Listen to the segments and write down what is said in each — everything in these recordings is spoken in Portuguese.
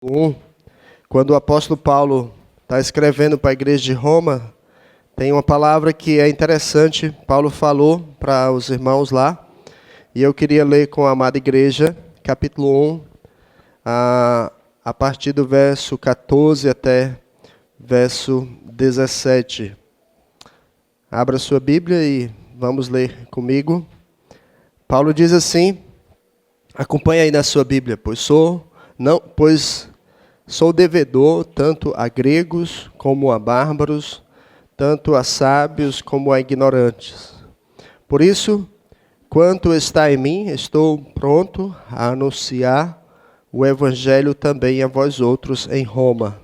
1, quando o apóstolo Paulo está escrevendo para a igreja de Roma, tem uma palavra que é interessante. Paulo falou para os irmãos lá, e eu queria ler com a amada igreja, capítulo 1, a partir do verso 14 até verso 17. Abra sua Bíblia e vamos ler comigo. Paulo diz assim, acompanha aí na sua Bíblia, pois sou devedor tanto a gregos como a bárbaros, tanto a sábios como a ignorantes. Por isso, quanto está em mim, estou pronto a anunciar o evangelho também a vós outros em Roma.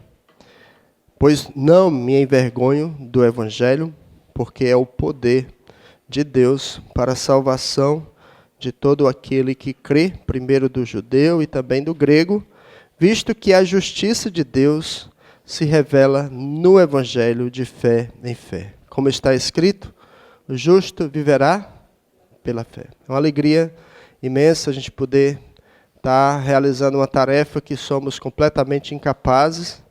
Pois não me envergonho do evangelho, porque é o poder de Deus para a salvação de todo aquele que crê, primeiro do judeu e também do grego, visto que a justiça de Deus se revela no evangelho de fé em fé. Como está escrito, o justo viverá pela fé. É uma alegria imensa a gente poder estar realizando uma tarefa que somos completamente incapazes,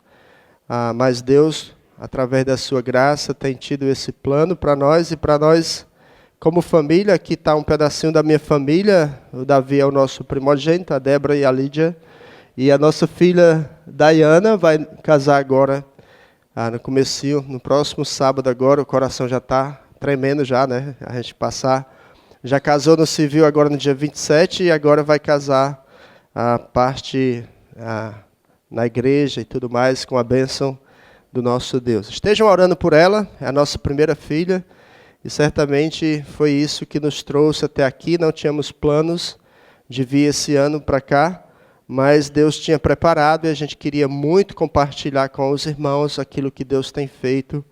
mas Deus, através da sua graça, tem tido esse plano para nós e para nós, como família. Aqui está um pedacinho da minha família. O Davi é o nosso primogênito, a Débora e a Lídia. E a nossa filha Dayana vai casar agora, no comecinho, no próximo sábado agora. O coração já está tremendo já, né? A gente já casou no civil agora no dia 27 e agora vai casar a parte na igreja e tudo mais com a bênção do nosso Deus. Estejam orando por ela, é a nossa primeira filha e certamente foi isso que nos trouxe até aqui. Não tínhamos planos de vir esse ano para cá, mas Deus tinha preparado e a gente queria muito compartilhar com os irmãos aquilo que Deus tem feito.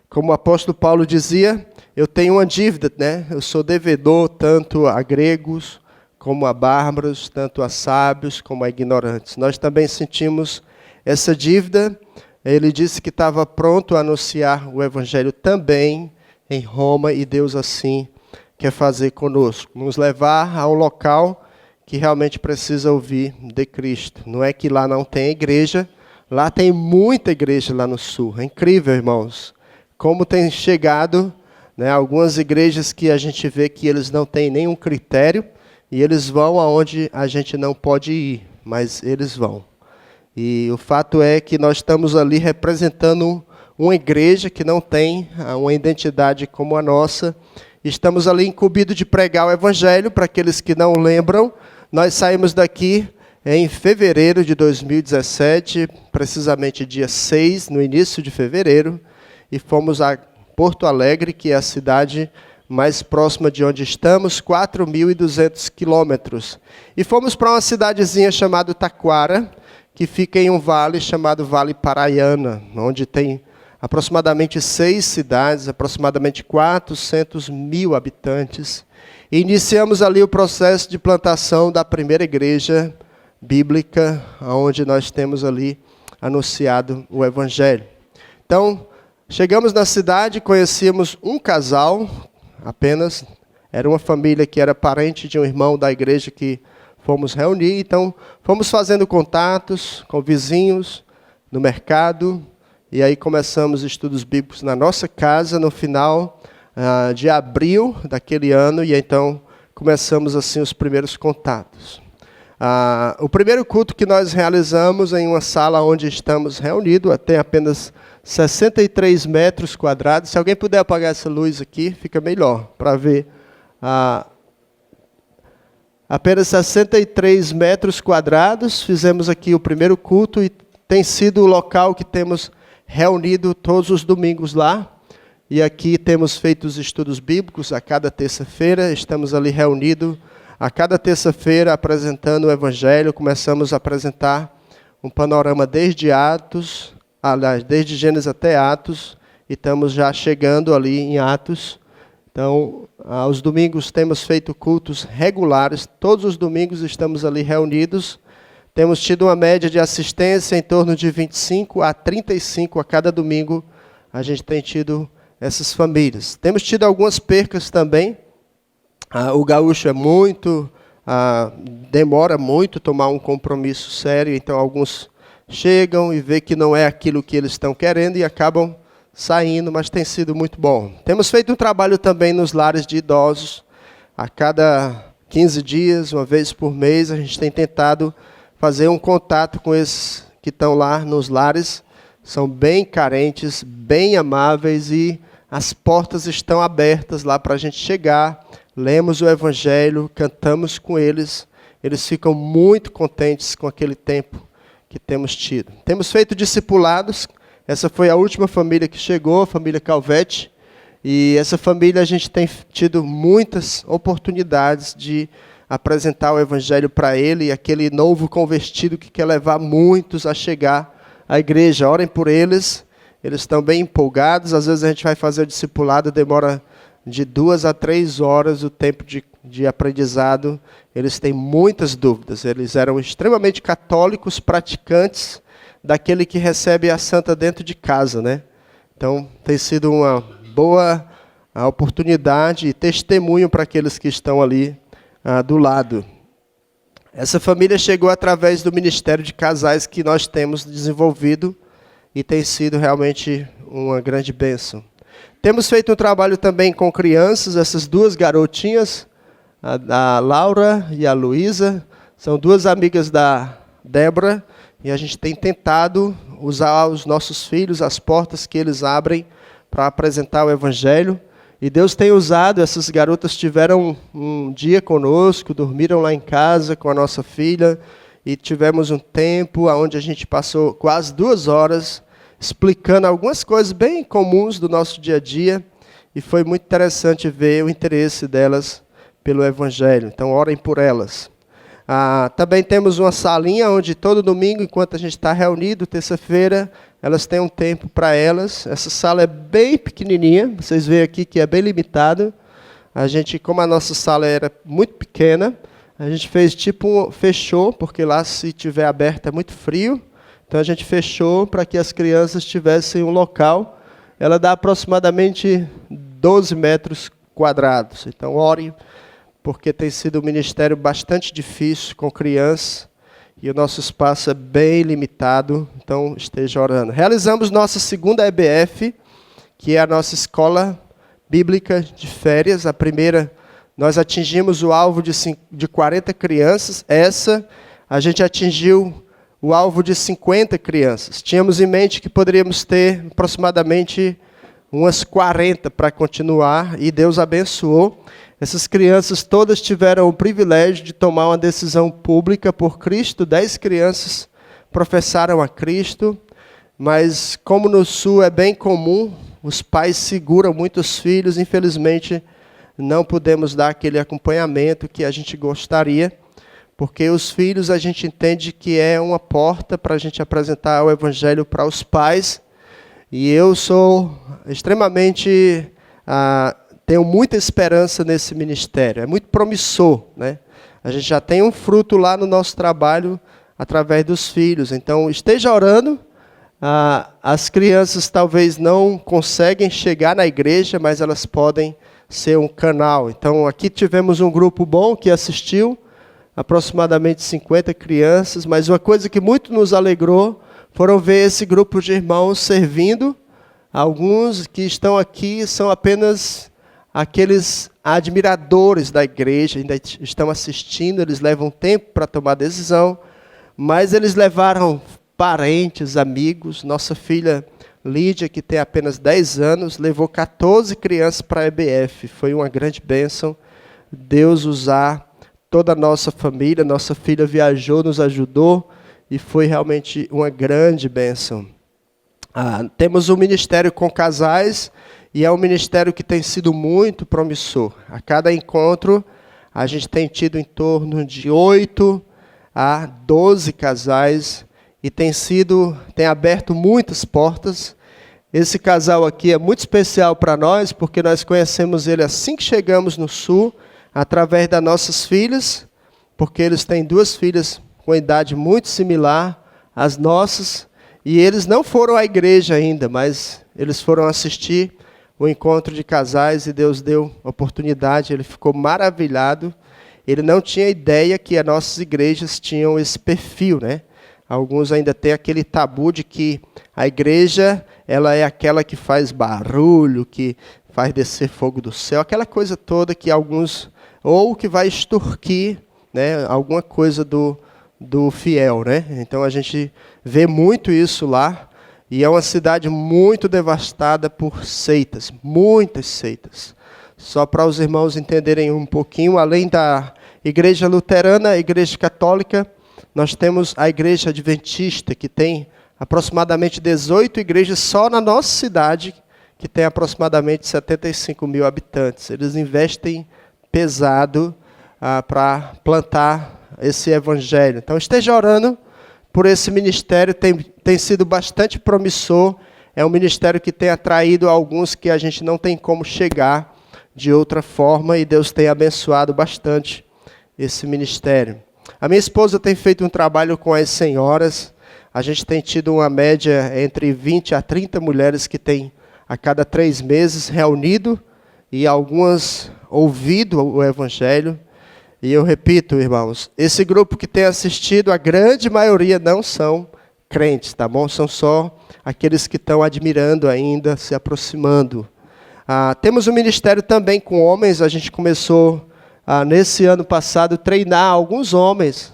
Como o apóstolo Paulo dizia, eu tenho uma dívida, né? Eu sou devedor tanto a gregos como a bárbaros, tanto a sábios como a ignorantes. Nós também sentimos essa dívida. Ele disse que estava pronto a anunciar o evangelho também em Roma e Deus assim quer fazer conosco, nos levar a um local que realmente precisa ouvir de Cristo. Não é que lá não tem igreja, lá tem muita igreja lá no sul. É incrível, irmãos, como tem chegado, né, algumas igrejas que a gente vê que eles não têm nenhum critério e eles vão aonde a gente não pode ir, mas eles vão. E o fato é que nós estamos ali representando uma igreja que não tem uma identidade como a nossa. Estamos ali incumbidos de pregar o evangelho. Para aqueles que não lembram, nós saímos daqui em fevereiro de 2017, precisamente dia 6, no início de fevereiro, e fomos a Porto Alegre, que é a cidade mais próxima de onde estamos, 4.200 quilômetros. E fomos para uma cidadezinha chamada Taquara, que fica em um vale chamado Vale Paraiana, onde tem aproximadamente 6 cidades, aproximadamente 400 mil habitantes. E iniciamos ali o processo de plantação da primeira igreja bíblica, onde nós temos ali anunciado o evangelho. Então, chegamos na cidade, conhecíamos um casal apenas, era uma família que era parente de um irmão da igreja que fomos reunir. Então, fomos fazendo contatos com vizinhos, no mercado, e aí começamos estudos bíblicos na nossa casa, no final de abril daquele ano, e então começamos assim os primeiros contatos. O primeiro culto que nós realizamos em uma sala onde estamos reunidos, tem apenas 63 metros quadrados. Se alguém puder apagar essa luz aqui, fica melhor, para ver. Apenas 63 metros quadrados, fizemos aqui o primeiro culto e tem sido o local que temos reunido todos os domingos lá. E aqui temos feito os estudos bíblicos a cada terça-feira, estamos ali reunidos a cada terça-feira apresentando o evangelho. Começamos a apresentar um panorama desde desde Gênesis até Atos, e estamos já chegando ali em Atos. Então, aos domingos temos feito cultos regulares, todos os domingos estamos ali reunidos. Temos tido uma média de assistência em torno de 25 a 35 a cada domingo. A gente tem tido essas famílias. Temos tido algumas percas também. O gaúcho demora muito tomar um compromisso sério, então alguns chegam e vê que não é aquilo que eles estão querendo e acabam saindo, mas tem sido muito bom. Temos feito um trabalho também nos lares de idosos. A cada 15 dias, uma vez por mês, a gente tem tentado fazer um contato com esses que estão lá nos lares. São bem carentes, bem amáveis e as portas estão abertas lá para a gente chegar. Lemos o Evangelho, cantamos com eles. Eles ficam muito contentes com aquele tempo que temos tido. Temos feito discipulados. Essa foi a última família que chegou, a família Calvete. E essa família a gente tem tido muitas oportunidades de apresentar o Evangelho para ele, e aquele novo convertido que quer levar muitos a chegar à igreja. Orem por eles, eles estão bem empolgados. Às vezes a gente vai fazer o discipulado, demora de 2 a 3 horas o tempo de aprendizado. Eles têm muitas dúvidas. Eles eram extremamente católicos, praticantes, daquele que recebe a santa dentro de casa, né? Então, tem sido uma boa oportunidade e testemunho para aqueles que estão ali do lado. Essa família chegou através do Ministério de Casais que nós temos desenvolvido e tem sido realmente uma grande bênção. Temos feito um trabalho também com crianças, essas duas garotinhas, a Laura e a Luísa, são duas amigas da Débora, e a gente tem tentado usar os nossos filhos, as portas que eles abrem para apresentar o Evangelho. E Deus tem usado, essas garotas tiveram um dia conosco, dormiram lá em casa com a nossa filha, e tivemos um tempo onde a gente passou quase 2 horas explicando algumas coisas bem comuns do nosso dia a dia, e foi muito interessante ver o interesse delas pelo Evangelho. Então, orem por elas. Também temos uma salinha onde todo domingo, enquanto a gente está reunido, terça-feira, elas têm um tempo para elas. Essa sala é bem pequenininha, vocês veem aqui que é bem limitado. A gente, como a nossa sala era muito pequena, a gente fez fechou, porque lá se tiver aberto é muito frio. Então a gente fechou para que as crianças tivessem um local. Ela dá aproximadamente 12 metros quadrados. Então orem, porque tem sido um ministério bastante difícil com crianças, e o nosso espaço é bem limitado, então esteja orando. Realizamos nossa segunda EBF, que é a nossa escola bíblica de férias. A primeira, nós atingimos o alvo de 40 crianças, essa a gente atingiu o alvo de 50 crianças. Tínhamos em mente que poderíamos ter aproximadamente umas 40 para continuar, e Deus abençoou. Essas crianças todas tiveram o privilégio de tomar uma decisão pública por Cristo. 10 crianças professaram a Cristo, mas como no Sul é bem comum, os pais seguram muitos filhos. Infelizmente, não podemos dar aquele acompanhamento que a gente gostaria, porque os filhos a gente entende que é uma porta para a gente apresentar o Evangelho para os pais. E eu sou extremamente... tenho muita esperança nesse ministério, é muito promissor, né? A gente já tem um fruto lá no nosso trabalho através dos filhos, então esteja orando. As crianças talvez não conseguem chegar na igreja, mas elas podem ser um canal. Então aqui tivemos um grupo bom que assistiu, aproximadamente 50 crianças, mas uma coisa que muito nos alegrou foram ver esse grupo de irmãos servindo. Alguns que estão aqui são apenas aqueles admiradores da igreja, ainda estão assistindo, eles levam tempo para tomar decisão, mas eles levaram parentes, amigos. Nossa filha Lídia, que tem apenas 10 anos, levou 14 crianças para a EBF. Foi uma grande bênção Deus usar toda a nossa família. Nossa filha viajou, nos ajudou, e foi realmente uma grande bênção. Temos um ministério com casais, e é um ministério que tem sido muito promissor. A cada encontro, a gente tem tido em torno de 8 a 12 casais, e tem aberto muitas portas. Esse casal aqui é muito especial para nós, porque nós conhecemos ele assim que chegamos no Sul, através das nossas filhas, porque eles têm 2 filhas com idade muito similar às nossas, e eles não foram à igreja ainda, mas eles foram assistir o encontro de casais, e Deus deu oportunidade. Ele ficou maravilhado. Ele não tinha ideia que as nossas igrejas tinham esse perfil, né? Alguns ainda têm aquele tabu de que a igreja ela é aquela que faz barulho, que faz descer fogo do céu, aquela coisa toda que alguns, ou que vai extorquir, né, alguma coisa do fiel, né? Então a gente vê muito isso lá, e é uma cidade muito devastada por seitas, muitas seitas. Só para os irmãos entenderem um pouquinho, além da igreja luterana, a igreja católica, nós temos a igreja adventista, que tem aproximadamente 18 igrejas só na nossa cidade, que tem aproximadamente 75 mil habitantes. Eles investem pesado para plantar esse evangelho. Então esteja orando por esse ministério, tem sido bastante promissor, é um ministério que tem atraído alguns que a gente não tem como chegar de outra forma, e Deus tem abençoado bastante esse ministério. A minha esposa tem feito um trabalho com as senhoras, a gente tem tido uma média entre 20 a 30 mulheres que tem a cada 3 meses reunido, e algumas ouvido o evangelho. E eu repito, irmãos, esse grupo que tem assistido, a grande maioria não são crentes, tá bom? São só aqueles que estão admirando ainda, se aproximando. Temos um ministério também com homens, a gente começou nesse ano passado treinar alguns homens,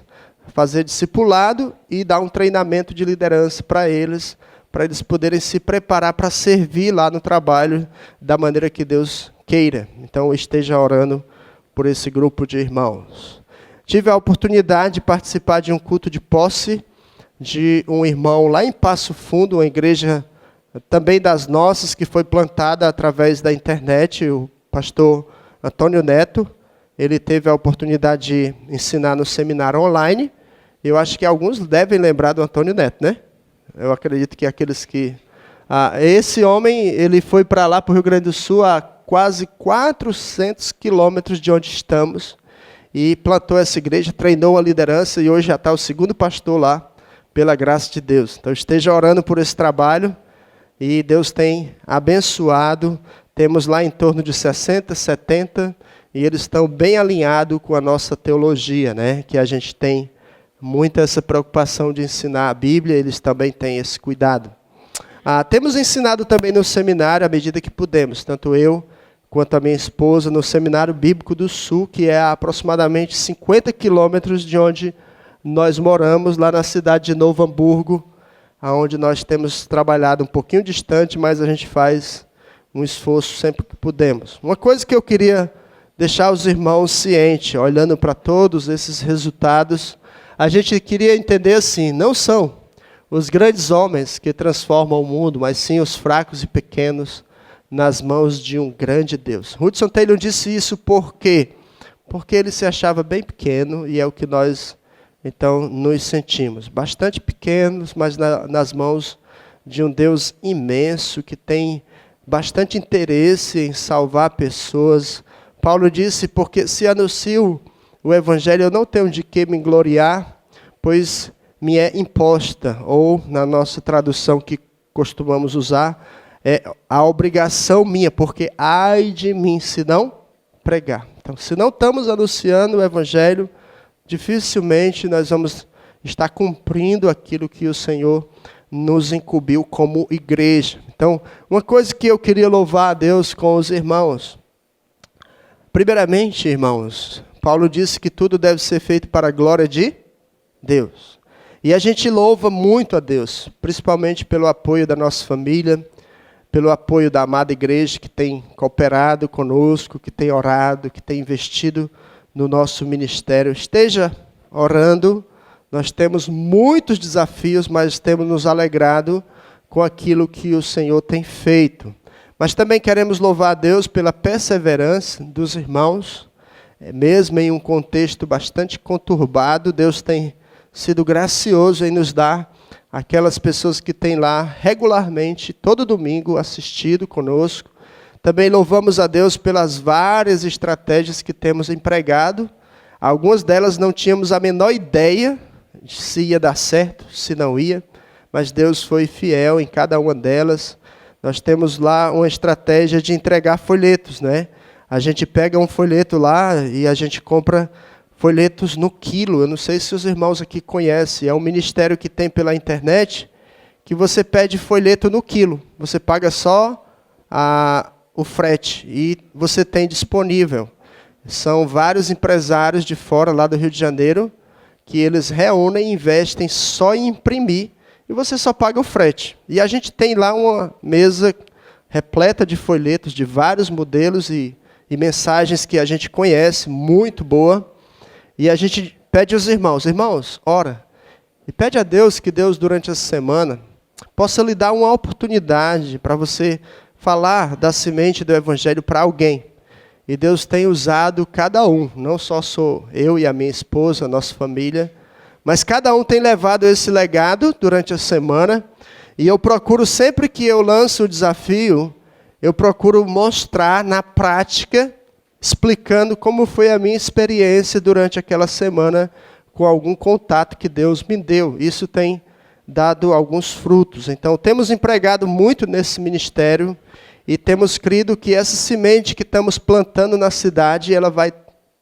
fazer discipulado e dar um treinamento de liderança para eles poderem se preparar para servir lá no trabalho da maneira que Deus queira. Então esteja orando por esse grupo de irmãos. Tive a oportunidade de participar de um culto de posse de um irmão lá em Passo Fundo, uma igreja também das nossas, que foi plantada através da internet, o pastor Antônio Neto. Ele teve a oportunidade de ensinar no seminário online. Eu acho que alguns devem lembrar do Antônio Neto, né? Eu acredito que aqueles que... esse homem, ele foi para lá, para o Rio Grande do Sul, a quase 400 quilômetros de onde estamos, e plantou essa igreja, treinou a liderança, e hoje já está o segundo pastor lá, pela graça de Deus. Então esteja orando por esse trabalho, e Deus tem abençoado. Temos lá em torno de 60, 70, e eles estão bem alinhados com a nossa teologia, né? Que a gente tem muita essa preocupação de ensinar a Bíblia, eles também têm esse cuidado. Temos ensinado também no seminário, à medida que pudemos, tanto eu quanto a minha esposa, no Seminário Bíblico do Sul, que é a aproximadamente 50 quilômetros de onde nós moramos, lá na cidade de Novo Hamburgo, onde nós temos trabalhado um pouquinho distante, mas a gente faz um esforço sempre que podemos. Uma coisa que eu queria deixar os irmãos cientes, olhando para todos esses resultados, a gente queria entender assim, não são os grandes homens que transformam o mundo, mas sim os fracos e pequenos nas mãos de um grande Deus. Hudson Taylor disse isso por quê? Porque ele se achava bem pequeno, e é o que nós, então, nos sentimos. Bastante pequenos, mas nas mãos de um Deus imenso, que tem bastante interesse em salvar pessoas. Paulo disse, porque se anuncio o evangelho, eu não tenho de que me gloriar, pois me é imposta, ou na nossa tradução que costumamos usar, é a obrigação minha, porque ai de mim se não pregar. Então, se não estamos anunciando o evangelho, dificilmente nós vamos estar cumprindo aquilo que o Senhor nos incumbiu como igreja. Então, uma coisa que eu queria louvar a Deus com os irmãos. Primeiramente, irmãos, Paulo disse que tudo deve ser feito para a glória de Deus. E a gente louva muito a Deus, principalmente pelo apoio da nossa família, pelo apoio da amada igreja que tem cooperado conosco, que tem orado, que tem investido no nosso ministério. Esteja orando. Nós temos muitos desafios, mas temos nos alegrado com aquilo que o Senhor tem feito. Mas também queremos louvar a Deus pela perseverança dos irmãos. Mesmo em um contexto bastante conturbado, Deus tem sido gracioso em nos dar aquelas pessoas que têm lá regularmente, todo domingo, assistido conosco. Também louvamos a Deus pelas várias estratégias que temos empregado. Algumas delas não tínhamos a menor ideia se ia dar certo, se não ia, mas Deus foi fiel em cada uma delas. Nós temos lá uma estratégia de entregar folhetos, né? A gente pega um folheto lá e a gente compra folhetos no quilo. Eu não sei se os irmãos aqui conhecem. É um ministério que tem pela internet, que você pede folheto no quilo. Você paga só o frete e você tem disponível. São vários empresários de fora, lá do Rio de Janeiro, que eles reúnem e investem só em imprimir, e você só paga o frete. E a gente tem lá uma mesa repleta de folhetos de vários modelos e mensagens que a gente conhece, muito boa. E a gente pede aos irmãos, ora, e pede a Deus que Deus, durante essa semana, possa lhe dar uma oportunidade para você falar da semente do Evangelho para alguém. E Deus tem usado cada um, não só sou eu e a minha esposa, a nossa família, mas cada um tem levado esse legado durante a semana. E eu procuro, sempre que eu lanço o desafio, eu procuro mostrar na prática, explicando como foi a minha experiência durante aquela semana com algum contato que Deus me deu. Isso tem dado alguns frutos. Então, temos empregado muito nesse ministério e temos crido que essa semente que estamos plantando na cidade, ela vai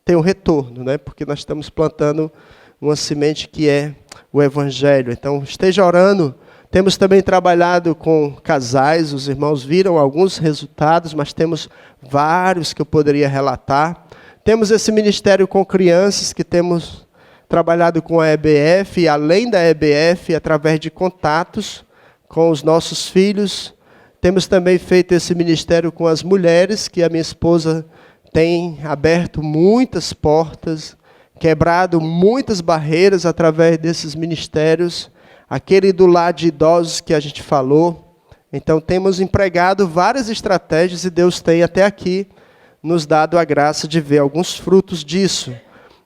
ter um retorno, né? Porque nós estamos plantando uma semente que é o Evangelho. Então, esteja orando. Temos também trabalhado com casais, os irmãos viram alguns resultados, mas temos vários que eu poderia relatar. Temos esse ministério com crianças, que temos trabalhado com a EBF, e além da EBF, através de contatos com os nossos filhos. Temos também feito esse ministério com as mulheres, que a minha esposa tem aberto muitas portas, quebrado muitas barreiras através desses ministérios. Aquele do lar de idosos que a gente falou. Então, temos empregado várias estratégias e Deus tem até aqui nos dado a graça de ver alguns frutos disso.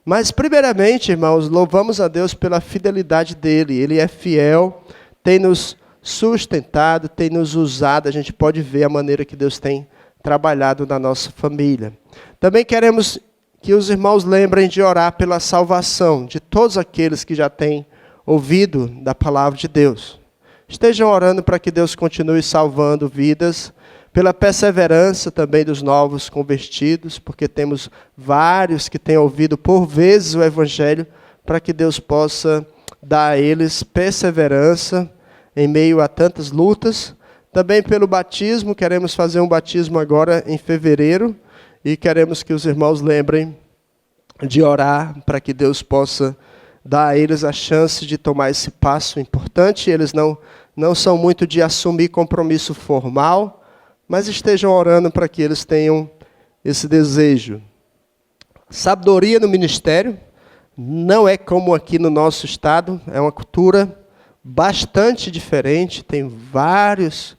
Mas, primeiramente, irmãos, louvamos a Deus pela fidelidade dEle. Ele é fiel, tem nos sustentado, tem nos usado. A gente pode ver a maneira que Deus tem trabalhado na nossa família. Também queremos que os irmãos lembrem de orar pela salvação de todos aqueles que já têm ouvido da palavra de Deus. Estejam orando para que Deus continue salvando vidas, pela perseverança também dos novos convertidos, porque temos vários que têm ouvido por vezes o Evangelho, para que Deus possa dar a eles perseverança em meio a tantas lutas. Também pelo batismo, queremos fazer um batismo agora em fevereiro, e queremos que os irmãos lembrem de orar para que Deus possa dar a eles a chance de tomar esse passo importante. Eles não são muito de assumir compromisso formal, mas estejam orando para que eles tenham esse desejo. Sabedoria no ministério não é como aqui no nosso estado, é uma cultura bastante diferente, tem várias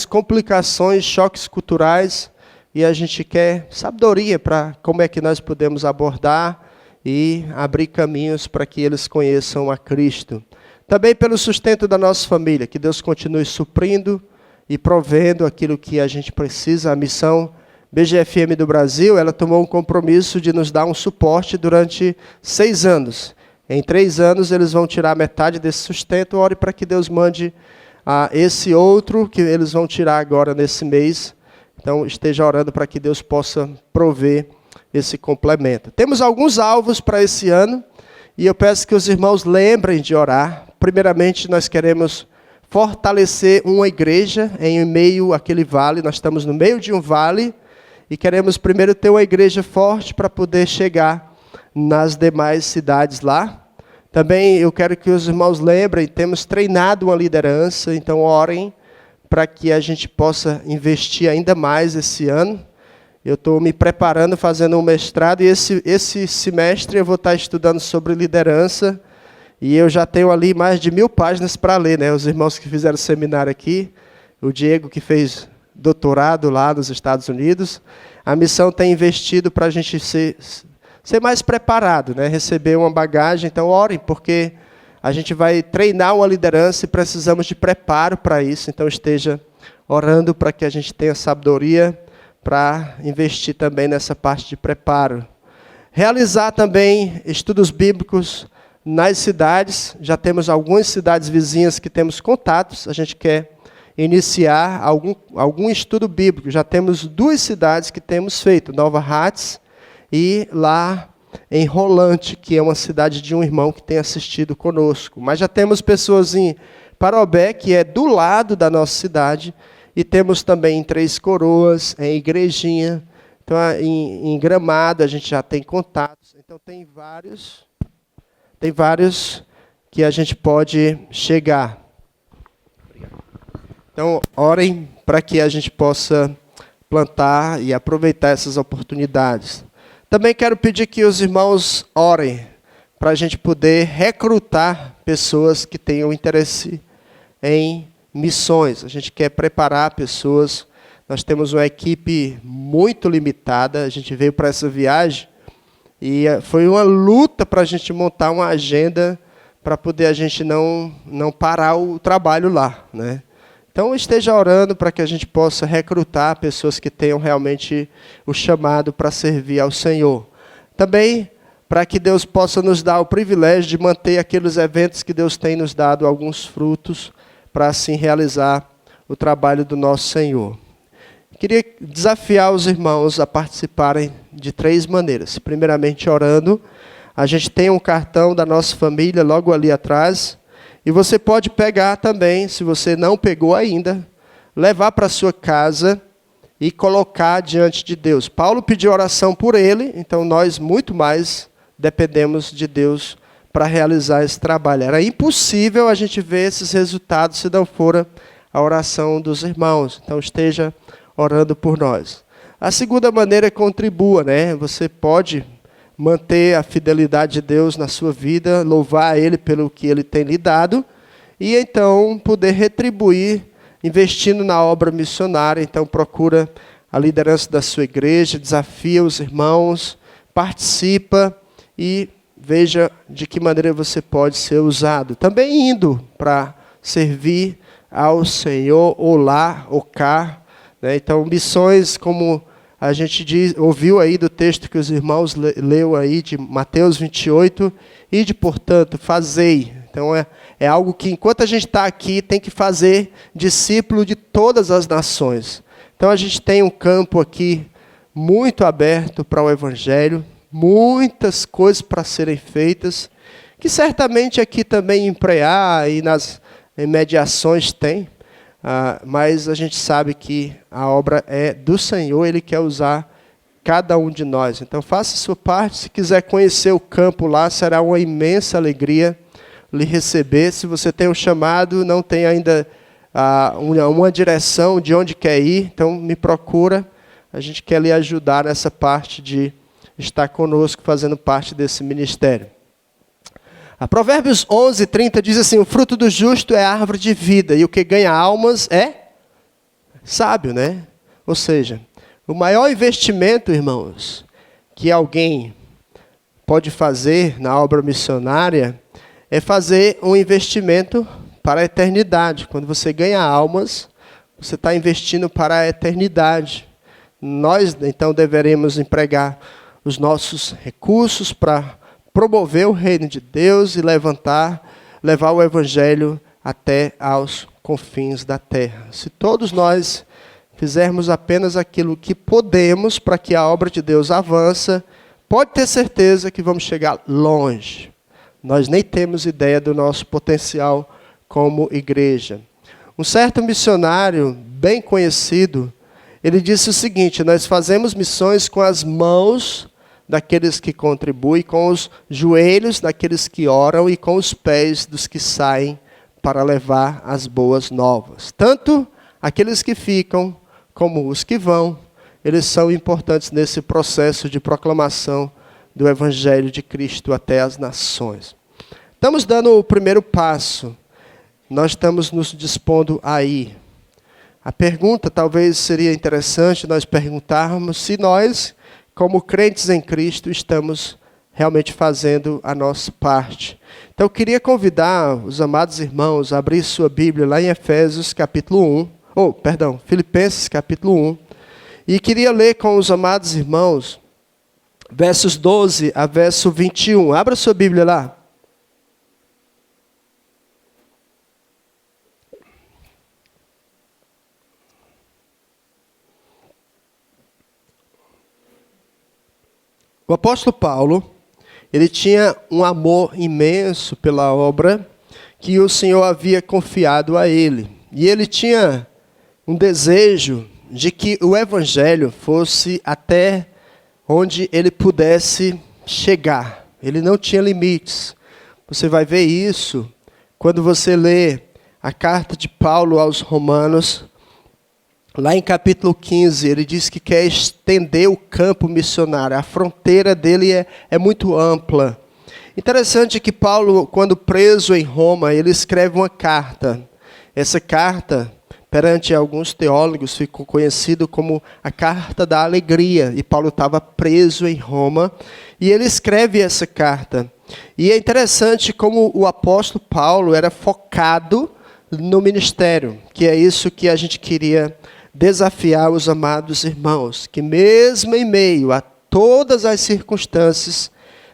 complicações, choques culturais, e a gente quer sabedoria para como é que nós podemos abordar e abrir caminhos para que eles conheçam a Cristo. Também pelo sustento da nossa família, que Deus continue suprindo e provendo aquilo que a gente precisa. A missão BGFM do Brasil, ela tomou um compromisso de nos dar um suporte durante 6 anos. Em 3 anos, eles vão tirar metade desse sustento. Ore para que Deus mande esse outro, que eles vão tirar agora nesse mês. Então, esteja orando para que Deus possa prover esse complemento. Temos alguns alvos para esse ano, e eu peço que os irmãos lembrem de orar. Primeiramente, nós queremos fortalecer uma igreja em meio àquele vale. Nós estamos no meio de um vale, e queremos primeiro ter uma igreja forte para poder chegar nas demais cidades lá. Também eu quero que os irmãos lembrem, temos treinado uma liderança, então orem para que a gente possa investir ainda mais esse ano. Eu estou me preparando, fazendo um mestrado, e esse semestre eu vou estar estudando sobre liderança, e eu já tenho ali mais de 1000 páginas para ler, né? Os irmãos que fizeram seminário aqui, o Diego que fez doutorado lá nos Estados Unidos, a missão tem investido para a gente ser mais preparado, né? Receber uma bagagem. Então orem, porque a gente vai treinar uma liderança e precisamos de preparo para isso. Então esteja orando para que a gente tenha sabedoria para investir também nessa parte de preparo. Realizar também estudos bíblicos nas cidades. Já temos algumas cidades vizinhas que temos contatos. A gente quer iniciar algum estudo bíblico. Já temos 2 cidades que temos feito, Nova Hartz e lá em Rolante, que é uma cidade de um irmão que tem assistido conosco. Mas já temos pessoas em Parobé, que é do lado da nossa cidade, e temos também em Três Coroas, em Igrejinha, então em Gramado a gente já tem contatos. Então tem vários que a gente pode chegar. Então orem para que a gente possa plantar e aproveitar essas oportunidades. Também quero pedir que os irmãos orem para a gente poder recrutar pessoas que tenham interesse em missões. A gente quer preparar pessoas. Nós temos uma equipe muito limitada. A gente veio para essa viagem e foi uma luta para a gente montar uma agenda para poder a gente não parar o trabalho lá, né? Então, esteja orando para que a gente possa recrutar pessoas que tenham realmente o chamado para servir ao Senhor. Também para que Deus possa nos dar o privilégio de manter aqueles eventos que Deus tem nos dado alguns frutos, para assim realizar o trabalho do nosso Senhor. Queria desafiar os irmãos a participarem de 3 maneiras. Primeiramente, orando. A gente tem um cartão da nossa família logo ali atrás. E você pode pegar também, se você não pegou ainda, levar para a sua casa e colocar diante de Deus. Paulo pediu oração por ele, então nós muito mais dependemos de Deus para realizar esse trabalho. Era impossível a gente ver esses resultados se não for a oração dos irmãos. Então esteja orando por nós. A segunda maneira é contribua, né? Você pode manter a fidelidade de Deus na sua vida, louvar Ele pelo que Ele tem lhe dado, e então poder retribuir investindo na obra missionária. Então procura a liderança da sua igreja, desafia os irmãos, participa e veja de que maneira você pode ser usado. Também indo para servir ao Senhor, ou lá, ou cá, né? Então missões como a gente ouviu aí do texto que os irmãos leu aí de Mateus 28, ide, portanto, fazei. Então é algo que enquanto a gente está aqui tem que fazer discípulo de todas as nações. Então a gente tem um campo aqui muito aberto para o Evangelho, muitas coisas para serem feitas, que certamente aqui também em Preá e nas imediações tem. Mas a gente sabe que a obra é do Senhor, Ele quer usar cada um de nós. Então faça a sua parte, se quiser conhecer o campo lá, será uma imensa alegria lhe receber. Se você tem um chamado, não tem ainda uma direção de onde quer ir, então me procura, a gente quer lhe ajudar nessa parte de estar conosco, fazendo parte desse ministério. A Provérbios 11:30 diz assim: o fruto do justo é a árvore de vida, e o que ganha almas é sábio, né? Ou seja, o maior investimento, irmãos, que alguém pode fazer na obra missionária é fazer um investimento para a eternidade. Quando você ganha almas, você está investindo para a eternidade. Nós, então, deveremos empregar os nossos recursos para promover o reino de Deus e levar o Evangelho até aos confins da terra. Se todos nós fizermos apenas aquilo que podemos para que a obra de Deus avance, pode ter certeza que vamos chegar longe. Nós nem temos ideia do nosso potencial como igreja. Um certo missionário bem conhecido, ele disse o seguinte: nós fazemos missões com as mãos daqueles que contribuem, com os joelhos daqueles que oram e com os pés dos que saem para levar as boas novas. Tanto aqueles que ficam como os que vão, eles são importantes nesse processo de proclamação do Evangelho de Cristo até as nações. Estamos dando o primeiro passo, nós estamos nos dispondo a ir. A pergunta talvez seria interessante nós perguntarmos se nós, como crentes em Cristo, estamos realmente fazendo a nossa parte. Então eu queria convidar os amados irmãos a abrir sua Bíblia lá em Efésios capítulo 1, Filipenses capítulo 1, e queria ler com os amados irmãos versos 12 a verso 21. Abra sua Bíblia lá. O apóstolo Paulo, ele tinha um amor imenso pela obra que o Senhor havia confiado a ele. E ele tinha um desejo de que o evangelho fosse até onde ele pudesse chegar. Ele não tinha limites. Você vai ver isso quando você lê a carta de Paulo aos Romanos. Lá em capítulo 15, ele diz que quer estender o campo missionário. A fronteira dele é muito ampla. Interessante que Paulo, quando preso em Roma, ele escreve uma carta. Essa carta, perante alguns teólogos, ficou conhecido como a Carta da Alegria. E Paulo estava preso em Roma, e ele escreve essa carta. E é interessante como o apóstolo Paulo era focado no ministério, que é isso que a gente queria desafiar os amados irmãos, que mesmo em meio a todas as circunstâncias,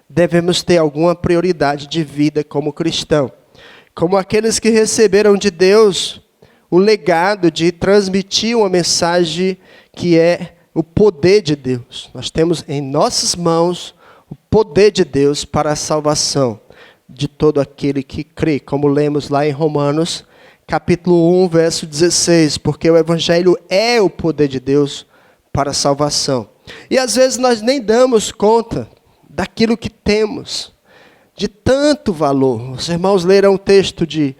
devemos ter alguma prioridade de vida como cristão. Como aqueles que receberam de Deus o legado de transmitir uma mensagem que é o poder de Deus. Nós temos em nossas mãos o poder de Deus para a salvação de todo aquele que crê, como lemos lá em Romanos, capítulo 1, verso 16, porque o evangelho é o poder de Deus para a salvação. E às vezes nós nem damos conta daquilo que temos, de tanto valor. Os irmãos leram o texto de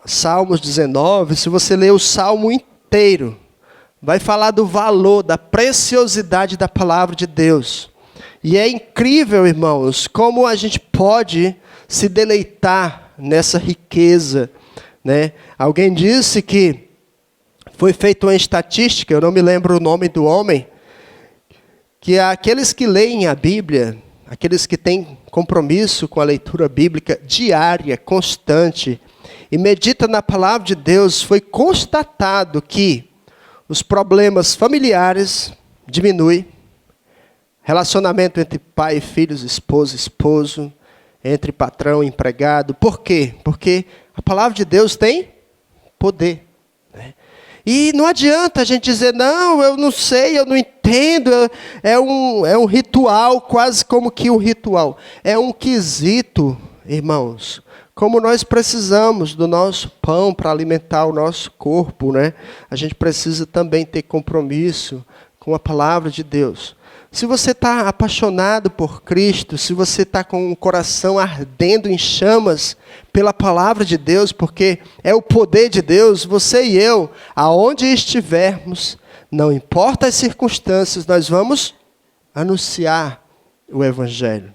Salmos 19, se você ler o Salmo inteiro, vai falar do valor, da preciosidade da palavra de Deus. E é incrível, irmãos, como a gente pode se deleitar nessa riqueza, né? Alguém disse que foi feita uma estatística, eu não me lembro o nome do homem, que aqueles que leem a Bíblia, aqueles que têm compromisso com a leitura bíblica diária, constante, e medita na palavra de Deus, foi constatado que os problemas familiares diminuem, relacionamento entre pai e filhos, esposa e esposo, entre patrão e empregado. Por quê? Porque a palavra de Deus tem poder. Né? E não adianta a gente dizer, não, eu não sei, eu não entendo, é um ritual, quase como que um ritual. É um quesito, irmãos, como nós precisamos do nosso pão para alimentar o nosso corpo, né? A gente precisa também ter compromisso com a palavra de Deus. Se você está apaixonado por Cristo, se você está com o coração ardendo em chamas pela palavra de Deus, porque é o poder de Deus, você e eu, aonde estivermos, não importa as circunstâncias, nós vamos anunciar o evangelho.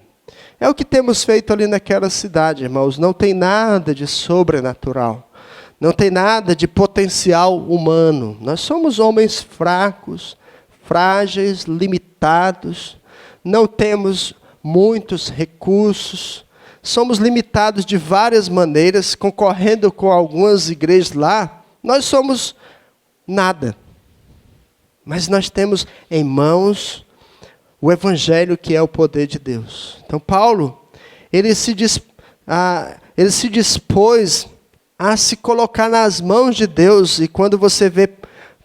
É o que temos feito ali naquela cidade, irmãos. Não tem nada de sobrenatural. Não tem nada de potencial humano. Nós somos homens fracos, frágeis, limitados. Não temos muitos recursos. Somos limitados de várias maneiras. Concorrendo com algumas igrejas lá, nós somos nada. Mas nós temos em mãos o evangelho, que é o poder de Deus. Então Paulo, ele se dispôs a se colocar nas mãos de Deus. E quando você vê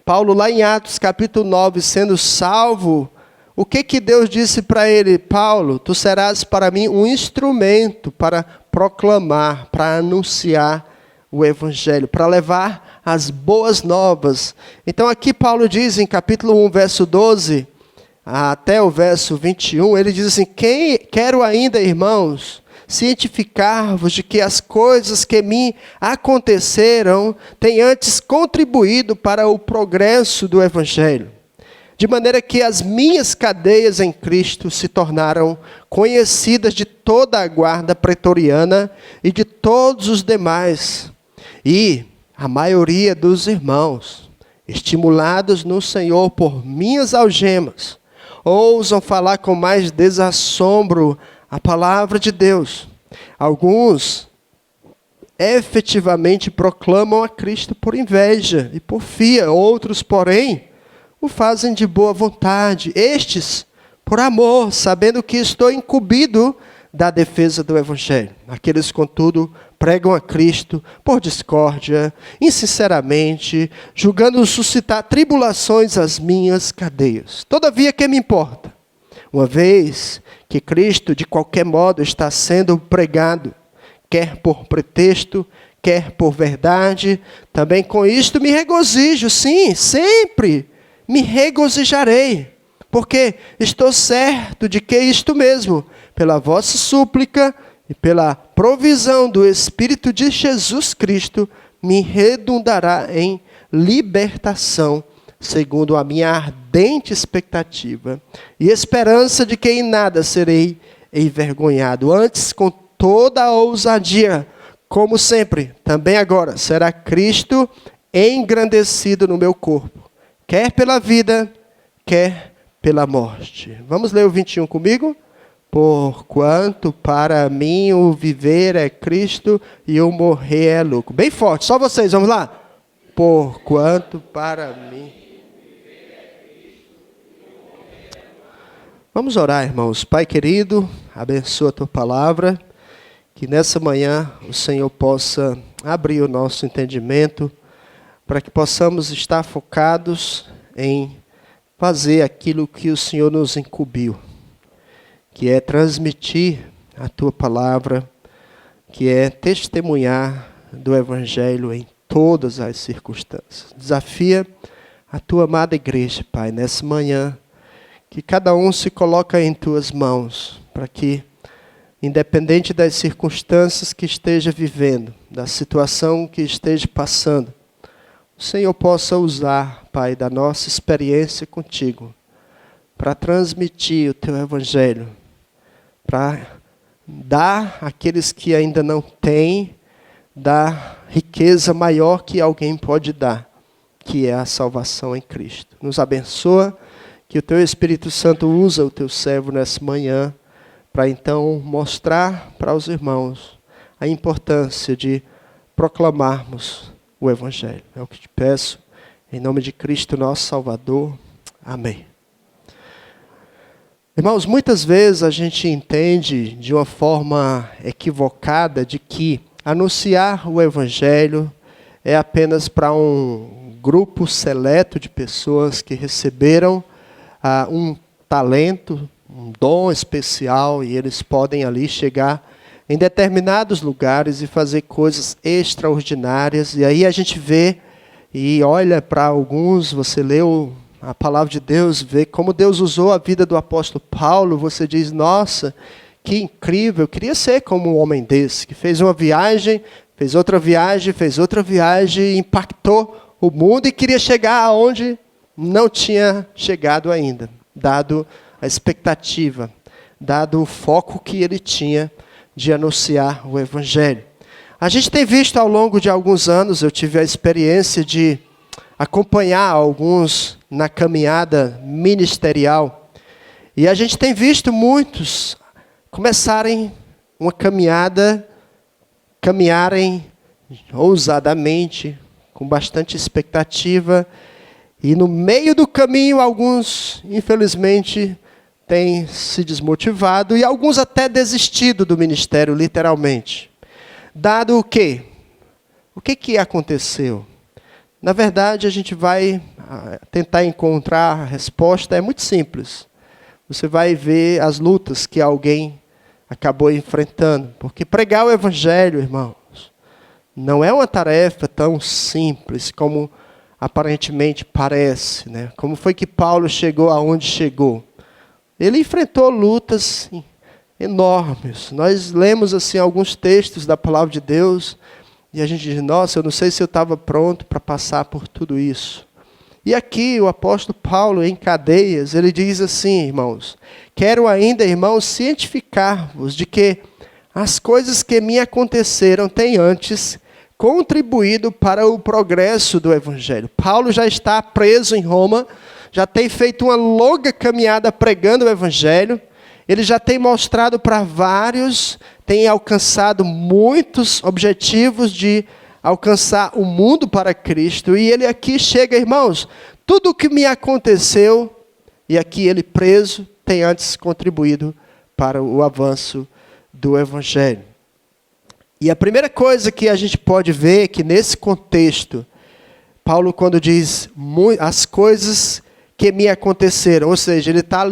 Paulo lá em Atos capítulo 9, sendo salvo, o que Deus disse para ele? Paulo, tu serás para mim um instrumento para proclamar, para anunciar o evangelho, para levar as boas novas. Então aqui Paulo diz em capítulo 1, verso 12, até o verso 21, ele diz assim, quero ainda, irmãos, cientificar-vos de que as coisas que me aconteceram têm antes contribuído para o progresso do evangelho, de maneira que as minhas cadeias em Cristo se tornaram conhecidas de toda a guarda pretoriana e de todos os demais. E a maioria dos irmãos, estimulados no Senhor por minhas algemas, ousam falar com mais desassombro a palavra de Deus. Alguns efetivamente proclamam a Cristo por inveja e porfia. Outros, porém, o fazem de boa vontade. Estes, por amor, sabendo que estou incumbido da defesa do evangelho. Aqueles, contudo, pregam a Cristo por discórdia, insinceramente, julgando suscitar tribulações às minhas cadeias. Todavia, que me importa? uma vez que Cristo, de qualquer modo, está sendo pregado, quer por pretexto, quer por verdade. Também com isto me regozijo, sim, sempre me regozijarei, porque estou certo de que isto mesmo, pela vossa súplica e pela provisão do Espírito de Jesus Cristo, me redundará em libertação, segundo a minha ardente expectativa e esperança de que em nada serei envergonhado. Antes, com toda a ousadia, como sempre, também agora, será Cristo engrandecido no meu corpo, quer pela vida, quer pela morte. Vamos ler o 21 comigo? Porquanto para mim o viver é Cristo e o morrer é lucro. Bem forte, só vocês, vamos lá. Porquanto para mim... Vamos orar, irmãos. Pai querido, abençoa a tua palavra, que nessa manhã o Senhor possa abrir o nosso entendimento, para que possamos estar focados em fazer aquilo que o Senhor nos incumbiu, que é transmitir a tua palavra, que é testemunhar do Evangelho em todas as circunstâncias. Desafia a tua amada igreja, Pai, nessa manhã, que cada um se coloca em tuas mãos, para que, independente das circunstâncias que esteja vivendo, da situação que esteja passando, o Senhor possa usar, Pai, da nossa experiência contigo, para transmitir o teu Evangelho, para dar àqueles que ainda não têm, dar riqueza maior que alguém pode dar, que é a salvação em Cristo. Nos abençoa, que o teu Espírito Santo usa o teu servo nessa manhã, para então mostrar para os irmãos a importância de proclamarmos o Evangelho. É o que te peço, em nome de Cristo, nosso Salvador. Amém. Irmãos, muitas vezes a gente entende de uma forma equivocada de que anunciar o Evangelho é apenas para um grupo seleto de pessoas que receberam um talento, um dom especial, e eles podem ali chegar em determinados lugares e fazer coisas extraordinárias. E aí a gente vê e olha para alguns, você leu a palavra de Deus, vê como Deus usou a vida do apóstolo Paulo, você diz, nossa, que incrível, eu queria ser como um homem desse, que fez uma viagem, fez outra viagem, impactou o mundo e queria chegar aonde não tinha chegado ainda, dado a expectativa, dado o foco que ele tinha de anunciar o Evangelho. A gente tem visto ao longo de alguns anos, eu tive a experiência de acompanhar alguns na caminhada ministerial, e a gente tem visto muitos começarem uma caminharem ousadamente, com bastante expectativa, e no meio do caminho alguns, infelizmente, têm se desmotivado e alguns até desistido do ministério, literalmente. Dado o quê? O que aconteceu? Na verdade, a gente vai tentar encontrar a resposta, é muito simples. Você vai ver as lutas que alguém acabou enfrentando. Porque pregar o Evangelho, irmãos, não é uma tarefa tão simples como aparentemente parece, né? Como foi que Paulo chegou aonde chegou? Ele enfrentou lutas enormes. Nós lemos assim alguns textos da palavra de Deus e a gente diz, nossa, eu não sei se eu estava pronto para passar por tudo isso. E aqui o apóstolo Paulo, em cadeias, ele diz assim, irmãos, quero ainda, irmãos, cientificar-vos de que as coisas que me aconteceram têm antes contribuído para o progresso do Evangelho. Paulo já está preso em Roma, já tem feito uma longa caminhada pregando o Evangelho, ele já tem mostrado para vários, tem alcançado muitos objetivos de alcançar o mundo para Cristo, e ele aqui chega, irmãos, tudo o que me aconteceu, e aqui ele preso, tem antes contribuído para o avanço do Evangelho. E a primeira coisa que a gente pode ver é que nesse contexto, Paulo quando diz as coisas que me aconteceram, ou seja, ele está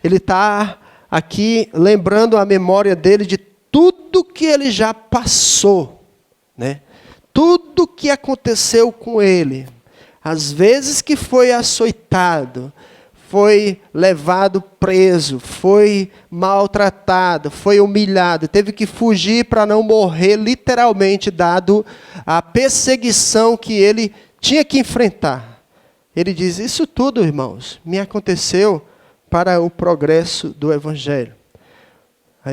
ele está aqui lembrando a memória dele de tudo que ele já passou, né? Tudo que aconteceu com ele, as vezes que foi açoitado, foi levado preso, foi maltratado, foi humilhado, teve que fugir para não morrer, literalmente, dado a perseguição que ele tinha que enfrentar. Ele diz, isso tudo, irmãos, me aconteceu para o progresso do Evangelho.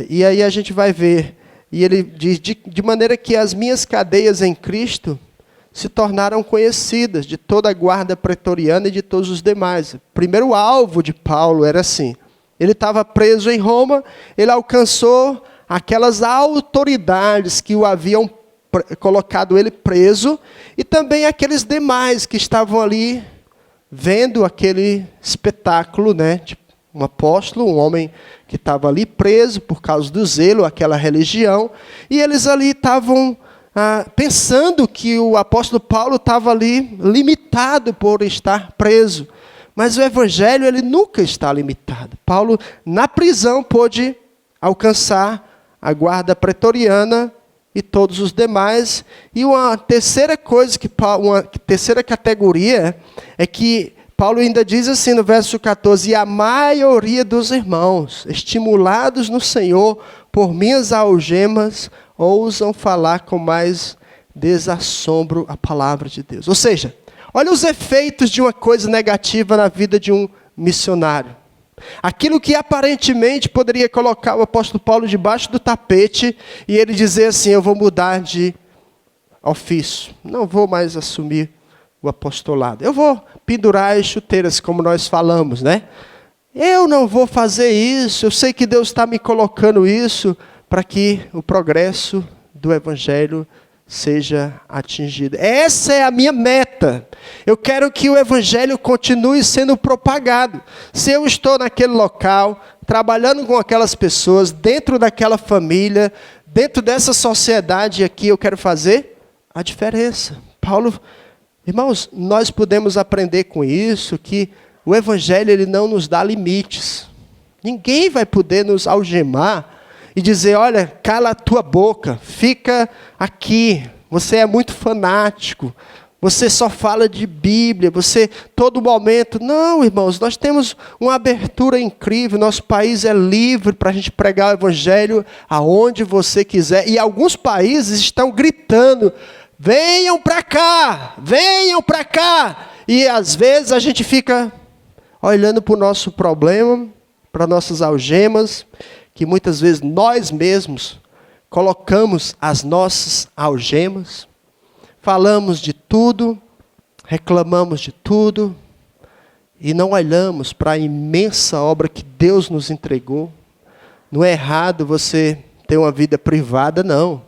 E aí a gente vai ver, e ele diz, de maneira que as minhas cadeias em Cristo se tornaram conhecidas de toda a guarda pretoriana e de todos os demais. O primeiro alvo de Paulo era assim, ele estava preso em Roma, ele alcançou aquelas autoridades que o haviam colocado ele preso, e também aqueles demais que estavam ali vendo aquele espetáculo, né, de um apóstolo, um homem que estava ali preso por causa do zelo, aquela religião, e eles ali estavam pensando que o apóstolo Paulo estava ali limitado por estar preso. Mas o evangelho, ele nunca está limitado. Paulo, na prisão, pôde alcançar a guarda pretoriana e todos os demais. E uma terceira coisa, uma terceira categoria, é que Paulo ainda diz assim no verso 14, e a maioria dos irmãos, estimulados no Senhor por minhas algemas, ousam falar com mais desassombro a palavra de Deus. Ou seja, olha os efeitos de uma coisa negativa na vida de um missionário. Aquilo que aparentemente poderia colocar o apóstolo Paulo debaixo do tapete e ele dizer assim, eu vou mudar de ofício, não vou mais assumir o apostolado. Eu vou pendurar as chuteiras, como nós falamos, né? Eu não vou fazer isso, eu sei que Deus está me colocando isso para que o progresso do Evangelho seja atingido. Essa é a minha meta. Eu quero que o Evangelho continue sendo propagado. Se eu estou naquele local, trabalhando com aquelas pessoas, dentro daquela família, dentro dessa sociedade aqui, eu quero fazer a diferença. Paulo, irmãos, nós podemos aprender com isso, que o Evangelho ele não nos dá limites. Ninguém vai poder nos algemar e dizer, olha, cala a tua boca, fica aqui, você é muito fanático, você só fala de Bíblia, você todo momento... Não, irmãos, nós temos uma abertura incrível, nosso país é livre para a gente pregar o Evangelho aonde você quiser, e alguns países estão gritando, venham para cá, e às vezes a gente fica olhando para o nosso problema, para nossas algemas, que muitas vezes nós mesmos colocamos as nossas algemas, falamos de tudo, reclamamos de tudo, e não olhamos para a imensa obra que Deus nos entregou. Não é errado você ter uma vida privada, não.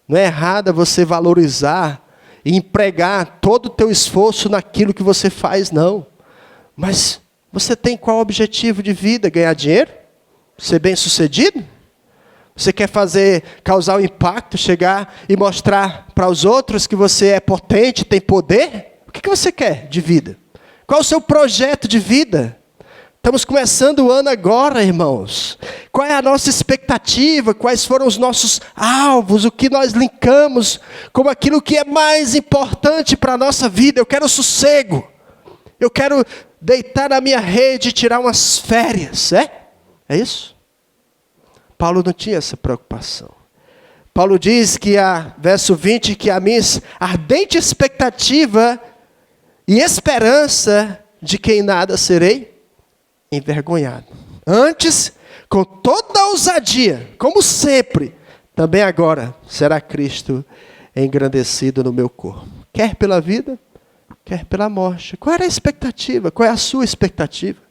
Não é errado você valorizar e empregar todo o teu esforço naquilo que você faz, não. Mas você tem qual objetivo de vida? Ganhar dinheiro? Ser bem-sucedido? Você quer causar um impacto, chegar e mostrar para os outros que você é potente, tem poder? O que você quer de vida? Qual o seu projeto de vida? Estamos começando o ano agora, irmãos. Qual é a nossa expectativa? Quais foram os nossos alvos? O que nós linkamos como aquilo que é mais importante para a nossa vida? Eu quero sossego. Eu quero deitar na minha rede e tirar umas férias, É isso? Paulo não tinha essa preocupação. Paulo diz que, verso 20, que a minha ardente expectativa e esperança de que em nada serei envergonhado. Antes, com toda a ousadia, como sempre, também agora será Cristo engrandecido no meu corpo. Quer pela vida, quer pela morte. Qual era a expectativa? Qual é a sua expectativa?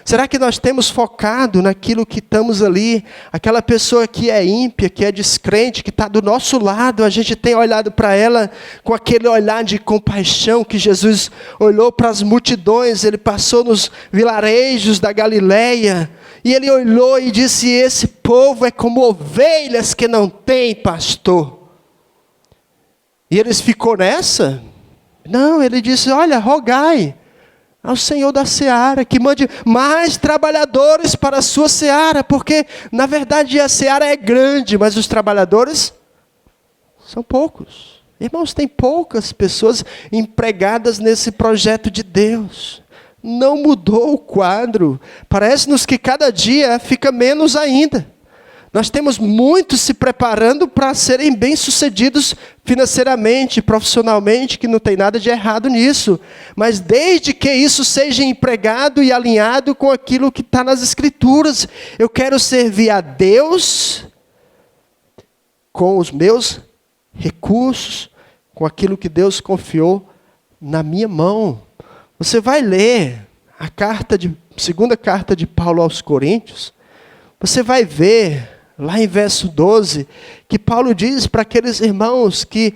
Será que nós temos focado naquilo que estamos ali? Aquela pessoa que é ímpia, que é descrente, que está do nosso lado, a gente tem olhado para ela com aquele olhar de compaixão que Jesus olhou para as multidões, ele passou nos vilarejos da Galileia, e ele olhou e disse, esse povo é como ovelhas que não têm pastor. E eles ficou nessa? Não, ele disse, olha, rogai ao Senhor da seara, que mande mais trabalhadores para a sua seara, porque, na verdade, a seara é grande, mas os trabalhadores são poucos. Irmãos, tem poucas pessoas empregadas nesse projeto de Deus. Não mudou o quadro. Parece-nos que cada dia fica menos ainda. Nós temos muitos se preparando para serem bem-sucedidos financeiramente, profissionalmente, que não tem nada de errado nisso. Mas desde que isso seja empregado e alinhado com aquilo que está nas Escrituras. Eu quero servir a Deus com os meus recursos, com aquilo que Deus confiou na minha mão. Você vai ler a segunda carta de Paulo aos Coríntios, você vai ver, lá em verso 12, que Paulo diz para aqueles irmãos que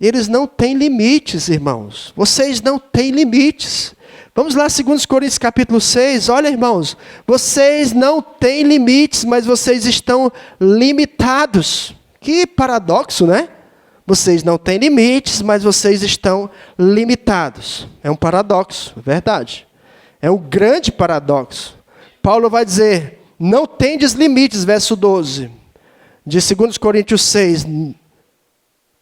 eles não têm limites, irmãos. Vocês não têm limites. Vamos lá, 2 Coríntios capítulo 6, olha, irmãos, vocês não têm limites, mas vocês estão limitados. Que paradoxo, né? Vocês não têm limites, mas vocês estão limitados. É um paradoxo, é verdade. É um grande paradoxo. Paulo vai dizer, não tendes limites, verso 12, de 2 Coríntios 6.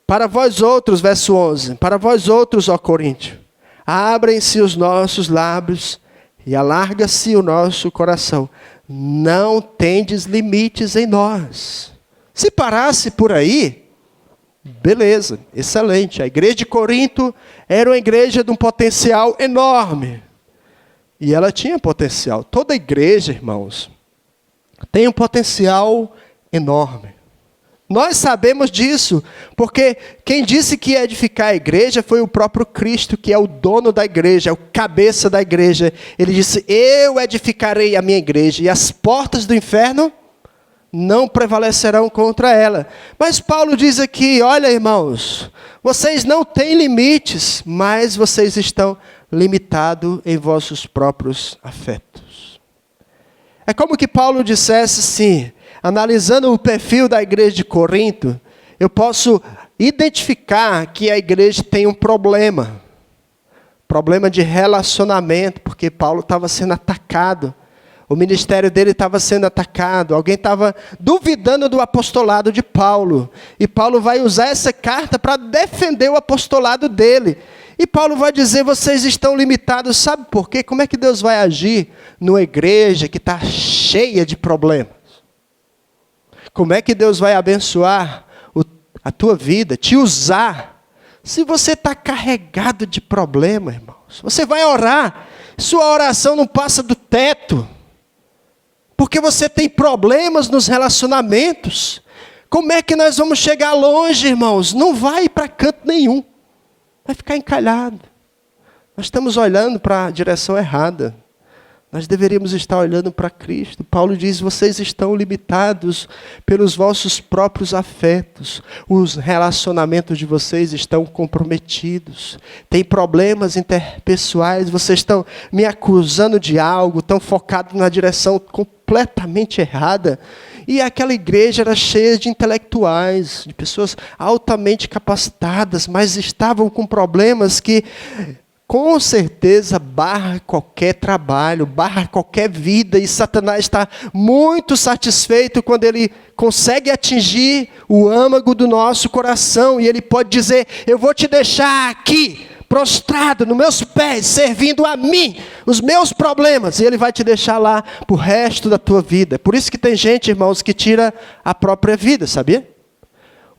Para vós outros, verso 11, para vós outros, ó Coríntios, abrem-se os nossos lábios e alarga-se o nosso coração. Não tendes limites em nós. Se parasse por aí, beleza, excelente. A igreja de Corinto era uma igreja de um potencial enorme. E ela tinha potencial. Toda igreja, irmãos, tem um potencial enorme. Nós sabemos disso, porque quem disse que ia edificar a igreja foi o próprio Cristo, que é o dono da igreja, é o cabeça da igreja. Ele disse, eu edificarei a minha igreja, e as portas do inferno não prevalecerão contra ela. Mas Paulo diz aqui, olha, irmãos, vocês não têm limites, mas vocês estão limitados em vossos próprios afetos. É como que Paulo dissesse assim, analisando o perfil da igreja de Corinto, eu posso identificar que a igreja tem um problema de relacionamento, porque Paulo estava sendo atacado. O ministério dele estava sendo atacado. Alguém estava duvidando do apostolado de Paulo. E Paulo vai usar essa carta para defender o apostolado dele. E Paulo vai dizer, vocês estão limitados. Sabe por quê? Como é que Deus vai agir numa igreja que está cheia de problemas? Como é que Deus vai abençoar a tua vida, te usar, se você está carregado de problema, irmãos? Você vai orar, sua oração não passa do teto. Porque você tem problemas nos relacionamentos. Como é que nós vamos chegar longe, irmãos? Não vai para canto nenhum. Vai ficar encalhado. Nós estamos olhando para a direção errada. Nós deveríamos estar olhando para Cristo. Paulo diz, vocês estão limitados pelos vossos próprios afetos. Os relacionamentos de vocês estão comprometidos. Tem problemas interpessoais. Vocês estão me acusando de algo. Estão focados na direção completamente errada. E aquela igreja era cheia de intelectuais, de pessoas altamente capacitadas, mas estavam com problemas que com certeza barra qualquer trabalho, barra qualquer vida, e Satanás está muito satisfeito quando ele consegue atingir o âmago do nosso coração, e ele pode dizer, eu vou te deixar aqui, prostrado nos meus pés, servindo a mim, os meus problemas, e ele vai te deixar lá para o resto da tua vida. Por isso que tem gente, irmãos, que tira a própria vida, sabia?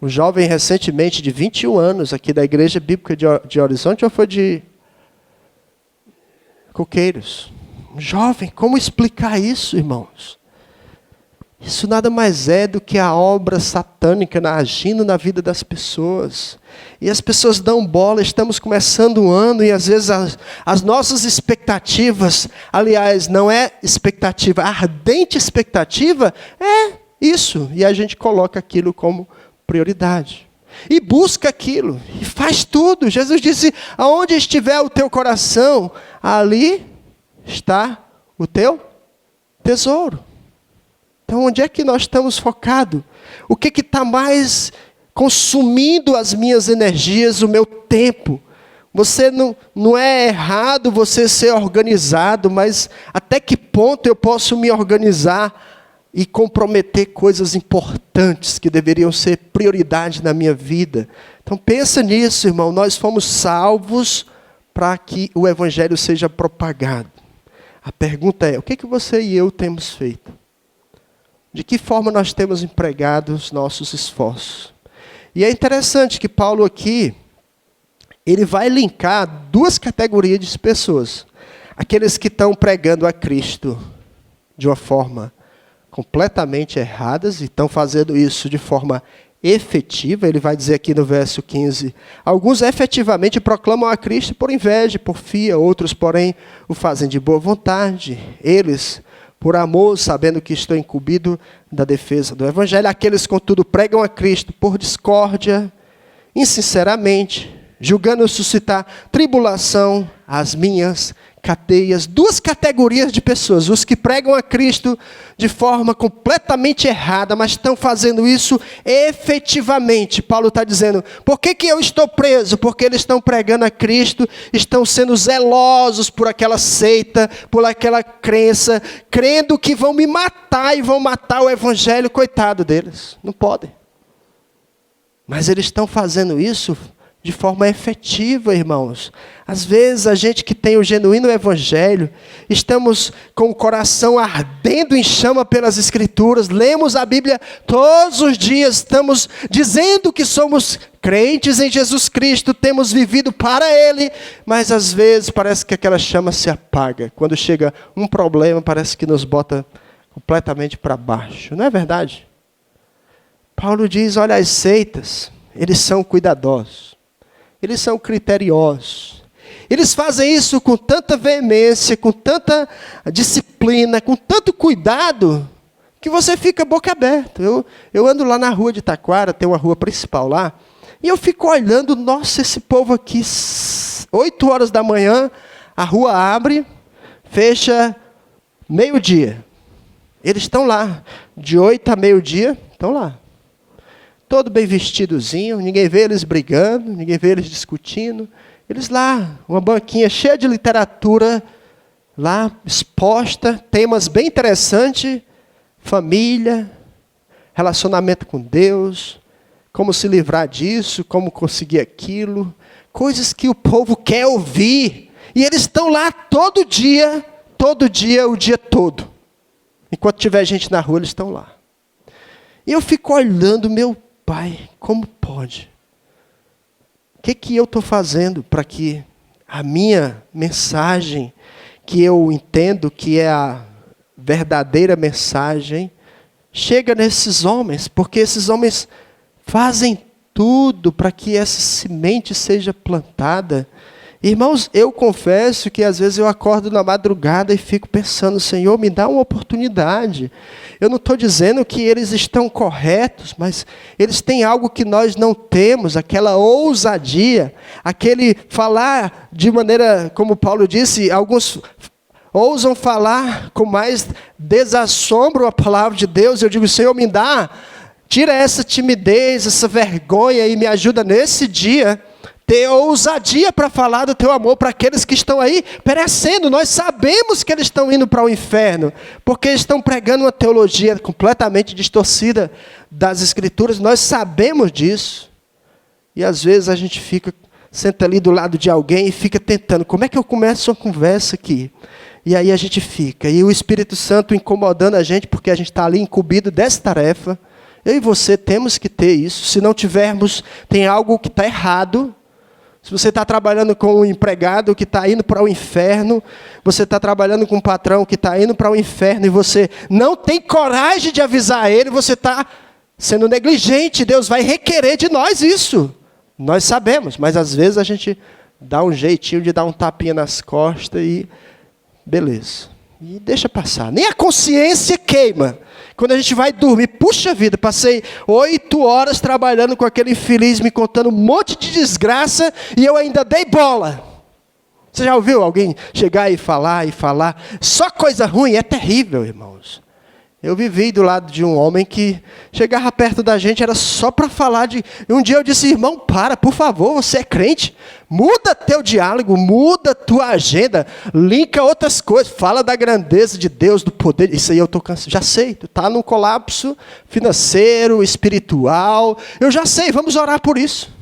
Um jovem recentemente de 21 anos, aqui da Igreja Bíblica de Horizonte, ou foi de Coqueiros? Um jovem, como explicar isso, irmãos? Isso nada mais é do que a obra satânica agindo na vida das pessoas. E as pessoas dão bola, estamos começando o ano e às vezes as nossas expectativas, aliás, não é expectativa, ardente expectativa, é isso. E a gente coloca aquilo como prioridade. E busca aquilo, e faz tudo. Jesus disse, aonde estiver o teu coração, ali está o teu tesouro. Então, onde é que nós estamos focados? O que está mais consumindo as minhas energias, o meu tempo? Você não é errado você ser organizado, mas até que ponto eu posso me organizar e comprometer coisas importantes que deveriam ser prioridade na minha vida? Então pensa nisso, irmão. Nós fomos salvos para que o evangelho seja propagado. A pergunta é, o que você e eu temos feito? De que forma nós temos empregado os nossos esforços? E é interessante que Paulo aqui, ele vai linkar duas categorias de pessoas. Aqueles que estão pregando a Cristo de uma forma completamente errada e estão fazendo isso de forma efetiva. Ele vai dizer aqui no verso 15, alguns efetivamente proclamam a Cristo por inveja, porfia, outros, porém, o fazem de boa vontade. Eles, por amor, sabendo que estou incumbido da defesa do Evangelho. Aqueles, contudo, pregam a Cristo por discórdia, insinceramente, julgando suscitar tribulação às minhas cadeias. Duas categorias de pessoas: os que pregam a Cristo de forma completamente errada, mas estão fazendo isso efetivamente. Paulo está dizendo, por que eu estou preso? Porque eles estão pregando a Cristo, estão sendo zelosos por aquela seita, por aquela crença, crendo que vão me matar e vão matar o Evangelho. Coitado deles, não podem. Mas eles estão fazendo isso de forma efetiva, irmãos. Às vezes, a gente que tem o genuíno evangelho, estamos com o coração ardendo em chama pelas Escrituras, lemos a Bíblia todos os dias, estamos dizendo que somos crentes em Jesus Cristo, temos vivido para Ele, mas às vezes parece que aquela chama se apaga. Quando chega um problema, parece que nos bota completamente para baixo. Não é verdade? Paulo diz, olha, as seitas, eles são cuidadosos. Eles são criteriosos. Eles fazem isso com tanta veemência, com tanta disciplina, com tanto cuidado, que você fica boca aberta. Eu ando lá na rua de Taquara, tem uma rua principal lá, e eu fico olhando, nossa, esse povo aqui, 8 horas da manhã, a rua abre, fecha meio-dia. Eles estão lá, de 8 a meio-dia, estão lá. Todo bem vestidozinho, ninguém vê eles brigando, ninguém vê eles discutindo. Eles lá, uma banquinha cheia de literatura, lá exposta, temas bem interessantes, família, relacionamento com Deus, como se livrar disso, como conseguir aquilo, coisas que o povo quer ouvir. E eles estão lá todo dia, o dia todo. Enquanto tiver gente na rua, eles estão lá. E eu fico olhando, meu Pai, como pode? O que eu estou fazendo para que a minha mensagem, que eu entendo que é a verdadeira mensagem, chega nesses homens? Porque esses homens fazem tudo para que essa semente seja plantada. Irmãos, eu confesso que às vezes eu acordo na madrugada e fico pensando, Senhor, me dá uma oportunidade. Eu não estou dizendo que eles estão corretos, mas eles têm algo que nós não temos, aquela ousadia, aquele falar de maneira, como Paulo disse, alguns ousam falar com mais desassombro a palavra de Deus. Eu digo, Senhor, me dá, tira essa timidez, essa vergonha e me ajuda nesse dia ter ousadia para falar do teu amor para aqueles que estão aí perecendo. Nós sabemos que eles estão indo para o inferno, porque estão pregando uma teologia completamente distorcida das Escrituras. Nós sabemos disso. E às vezes a gente senta ali do lado de alguém e fica tentando, como é que eu começo uma conversa aqui? E aí a gente fica, e o Espírito Santo incomodando a gente, porque a gente está ali incumbido dessa tarefa. Eu e você temos que ter isso. Se não tivermos, tem algo que está errado. Se você está trabalhando com um empregado que está indo para o inferno, você está trabalhando com um patrão que está indo para o inferno e você não tem coragem de avisar ele, você está sendo negligente. Deus vai requerer de nós isso. Nós sabemos, mas às vezes a gente dá um jeitinho de dar um tapinha nas costas e beleza. E deixa passar. Nem a consciência queima. Quando a gente vai dormir, puxa vida, passei 8 horas trabalhando com aquele infeliz, me contando um monte de desgraça, e eu ainda dei bola. Você já ouviu alguém chegar e falar? Só coisa ruim, é terrível, irmãos. Eu vivi do lado de um homem que chegava perto da gente, era só para falar de... E um dia eu disse, irmão, para, por favor, você é crente. Muda teu diálogo, muda tua agenda, linka outras coisas, fala da grandeza de Deus, do poder. Isso aí eu estou cansado, já sei, tu está num colapso financeiro, espiritual. Eu já sei, vamos orar por isso.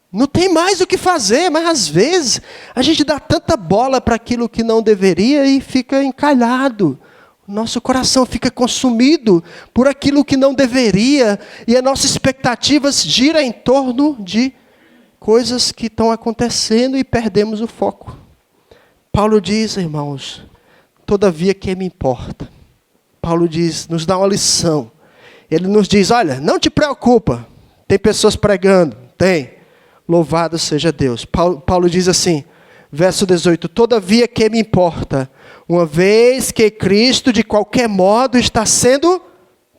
Não tem mais o que fazer, mas às vezes a gente dá tanta bola para aquilo que não deveria e fica encalhado. Nosso coração fica consumido por aquilo que não deveria e as nossas expectativas giram em torno de coisas que estão acontecendo e perdemos o foco. Paulo diz, irmãos, todavia que me importa. Paulo diz, nos dá uma lição. Ele nos diz, olha, não te preocupa. Tem pessoas pregando? Tem. Louvado seja Deus. Paulo diz assim, verso 18, todavia que me importa, uma vez que Cristo de qualquer modo está sendo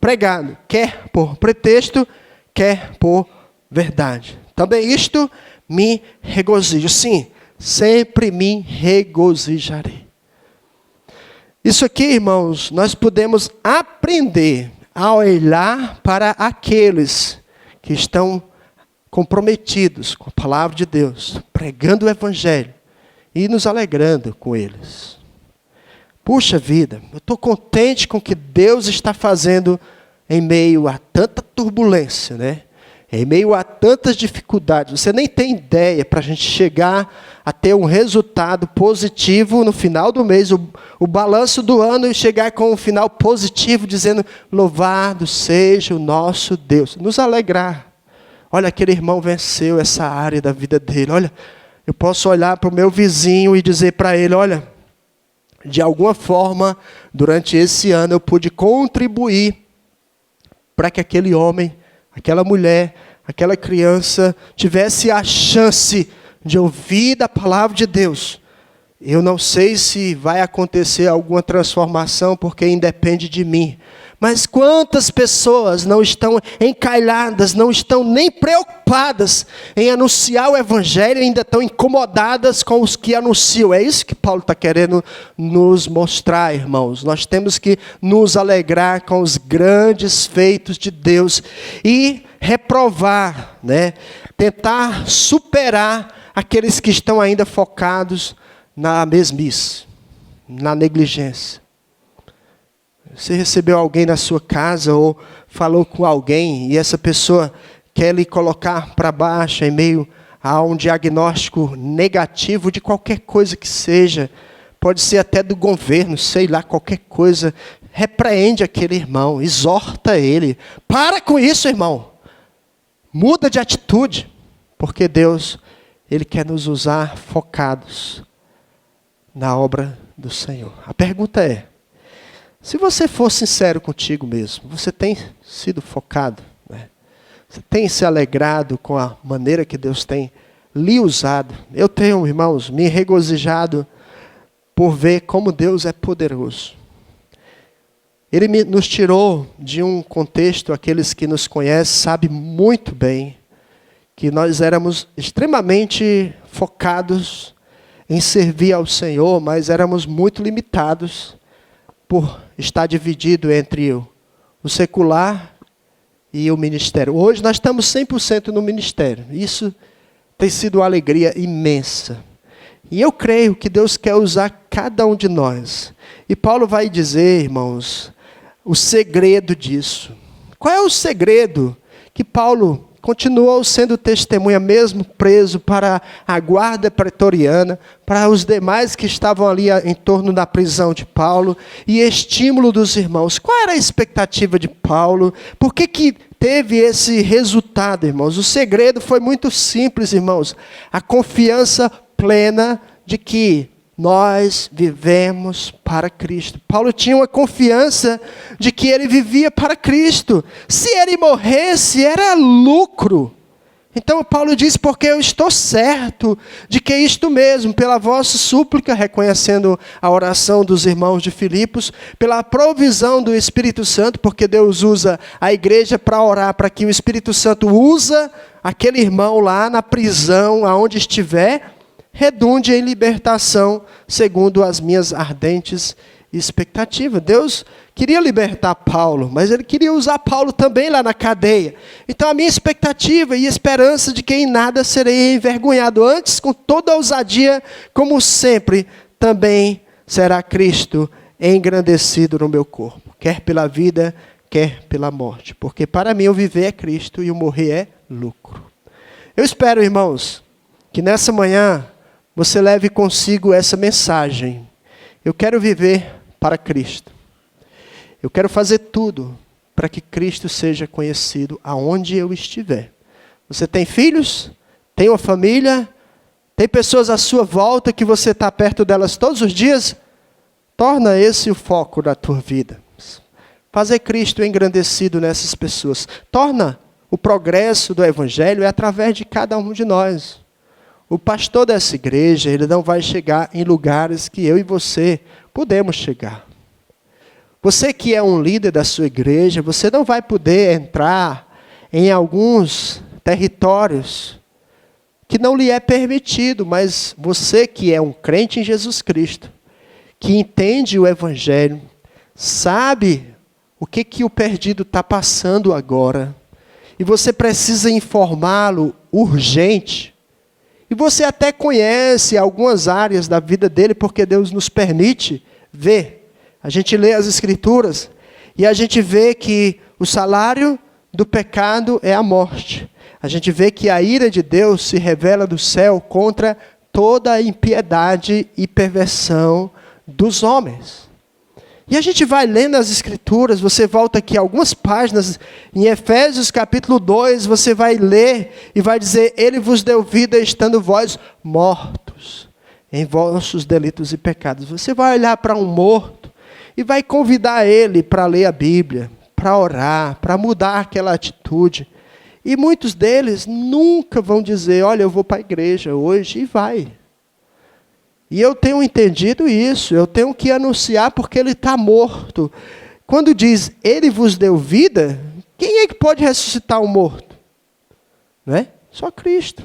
pregado, quer por pretexto, quer por verdade. Também isto me regozijo. Sim, sempre me regozijarei. Isso aqui, irmãos, nós podemos aprender a olhar para aqueles que estão comprometidos com a palavra de Deus, pregando o evangelho e nos alegrando com eles. Puxa vida, eu estou contente com o que Deus está fazendo em meio a tanta turbulência, né? Em meio a tantas dificuldades. Você nem tem ideia para a gente chegar a ter um resultado positivo no final do mês, o balanço do ano e chegar com um final positivo, dizendo, louvado seja o nosso Deus. Nos alegrar. Olha, aquele irmão venceu essa área da vida dele. Olha, eu posso olhar para o meu vizinho e dizer para ele, olha, de alguma forma, durante esse ano, eu pude contribuir para que aquele homem, aquela mulher, aquela criança tivesse a chance de ouvir da palavra de Deus. Eu não sei se vai acontecer alguma transformação, porque independe de mim. Mas quantas pessoas não estão encalhadas, não estão nem preocupadas em anunciar o evangelho, ainda estão incomodadas com os que anunciam. É isso que Paulo está querendo nos mostrar, irmãos. Nós temos que nos alegrar com os grandes feitos de Deus e reprovar, né? Tentar superar aqueles que estão ainda focados na mesmice, na negligência. Você recebeu alguém na sua casa ou falou com alguém e essa pessoa quer lhe colocar para baixo em meio a um diagnóstico negativo de qualquer coisa que seja, pode ser até do governo, sei lá, qualquer coisa. Repreende aquele irmão, exorta ele. Para com isso, irmão. Muda de atitude, porque Deus, Ele quer nos usar focados na obra do Senhor. A pergunta é, se você for sincero contigo mesmo, você tem sido focado? Né? Você tem se alegrado com a maneira que Deus tem lhe usado? Eu tenho, irmãos, me regozijado por ver como Deus é poderoso. Ele nos tirou de um contexto, aqueles que nos conhecem sabem muito bem, que nós éramos extremamente focados em servir ao Senhor, mas éramos muito limitados por estar dividido entre o secular e o ministério. Hoje nós estamos 100% no ministério. Isso tem sido uma alegria imensa. E eu creio que Deus quer usar cada um de nós. E Paulo vai dizer, irmãos, o segredo disso. Qual é o segredo que Paulo continuou sendo testemunha, mesmo preso, para a guarda pretoriana, para os demais que estavam ali em torno da prisão de Paulo, e estímulo dos irmãos? Qual era a expectativa de Paulo? Por que teve esse resultado, irmãos? O segredo foi muito simples, irmãos. A confiança plena de que nós vivemos para Cristo. Paulo tinha uma confiança de que ele vivia para Cristo. Se ele morresse, era lucro. Então Paulo diz, porque eu estou certo de que isto mesmo, pela vossa súplica, reconhecendo a oração dos irmãos de Filipos, pela provisão do Espírito Santo, porque Deus usa a igreja para orar, para que o Espírito Santo usa aquele irmão lá na prisão, aonde estiver, redunde em libertação, segundo as minhas ardentes expectativas. Deus queria libertar Paulo, mas ele queria usar Paulo também lá na cadeia. Então a minha expectativa e esperança de que em nada serei envergonhado, antes com toda a ousadia, como sempre, também será Cristo engrandecido no meu corpo, quer pela vida, quer pela morte. Porque para mim o viver é Cristo e o morrer é lucro. Eu espero, irmãos, que nessa manhã você leve consigo essa mensagem. Eu quero viver para Cristo. Eu quero fazer tudo para que Cristo seja conhecido aonde eu estiver. Você tem filhos? Tem uma família? Tem pessoas à sua volta que você está perto delas todos os dias? Torna esse o foco da tua vida. Fazer Cristo engrandecido nessas pessoas. Torna o progresso do Evangelho através de cada um de nós. O pastor dessa igreja, ele não vai chegar em lugares que eu e você podemos chegar. Você que é um líder da sua igreja, você não vai poder entrar em alguns territórios que não lhe é permitido, mas você que é um crente em Jesus Cristo, que entende o Evangelho, sabe o que o perdido está passando agora, e você precisa informá-lo urgente, e você até conhece algumas áreas da vida dele, porque Deus nos permite ver. A gente lê as Escrituras e a gente vê que o salário do pecado é a morte. A gente vê que a ira de Deus se revela do céu contra toda a impiedade e perversão dos homens. E a gente vai lendo as Escrituras, você volta aqui algumas páginas, em Efésios capítulo 2, você vai ler e vai dizer: Ele vos deu vida estando vós mortos em vossos delitos e pecados. Você vai olhar para um morto e vai convidar ele para ler a Bíblia, para orar, para mudar aquela atitude. E muitos deles nunca vão dizer: olha, eu vou para a igreja hoje, e vai. E eu tenho entendido isso, eu tenho que anunciar porque ele está morto. Quando diz, ele vos deu vida, quem é que pode ressuscitar um morto? Não é? Só Cristo.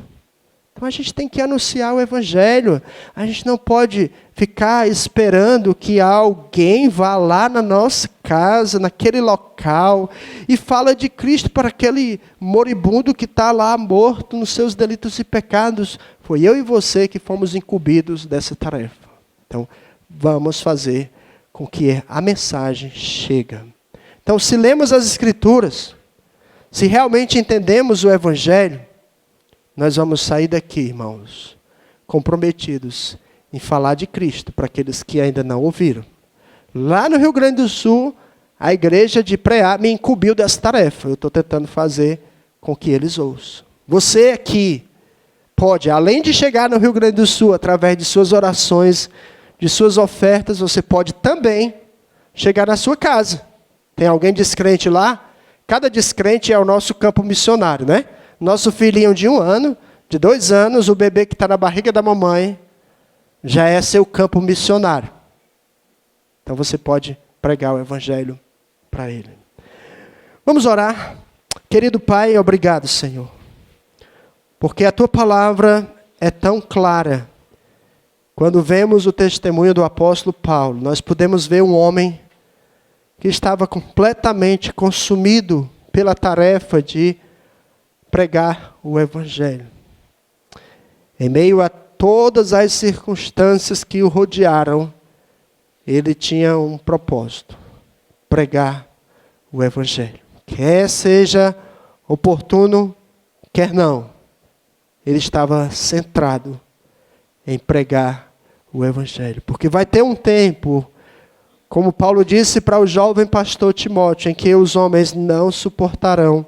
Então a gente tem que anunciar o Evangelho. A gente não pode ficar esperando que alguém vá lá na nossa casa, naquele local, e fala de Cristo para aquele moribundo que está lá morto nos seus delitos e pecados. Foi eu e você que fomos incumbidos dessa tarefa. Então, vamos fazer com que a mensagem chegue. Então, se lemos as Escrituras, se realmente entendemos o Evangelho, nós vamos sair daqui, irmãos, comprometidos em falar de Cristo para aqueles que ainda não ouviram. Lá no Rio Grande do Sul, a igreja de Preá me incumbiu dessa tarefa. Eu estou tentando fazer com que eles ouçam. Você aqui pode, além de chegar no Rio Grande do Sul, através de suas orações, de suas ofertas, você pode também chegar na sua casa. Tem alguém descrente lá? Cada descrente é o nosso campo missionário, né? Nosso filhinho de 1 ano, de 2 anos, o bebê que está na barriga da mamãe, já é seu campo missionário. Então você pode pregar o Evangelho para ele. Vamos orar. Querido Pai, obrigado, Senhor. Porque a Tua palavra é tão clara. Quando vemos o testemunho do apóstolo Paulo, nós podemos ver um homem que estava completamente consumido pela tarefa de pregar o Evangelho. Em meio a todas as circunstâncias que o rodearam, ele tinha um propósito: pregar o Evangelho. Quer seja oportuno, quer não, ele estava centrado em pregar o Evangelho. Porque vai ter um tempo, como Paulo disse para o jovem pastor Timóteo, em que os homens não suportarão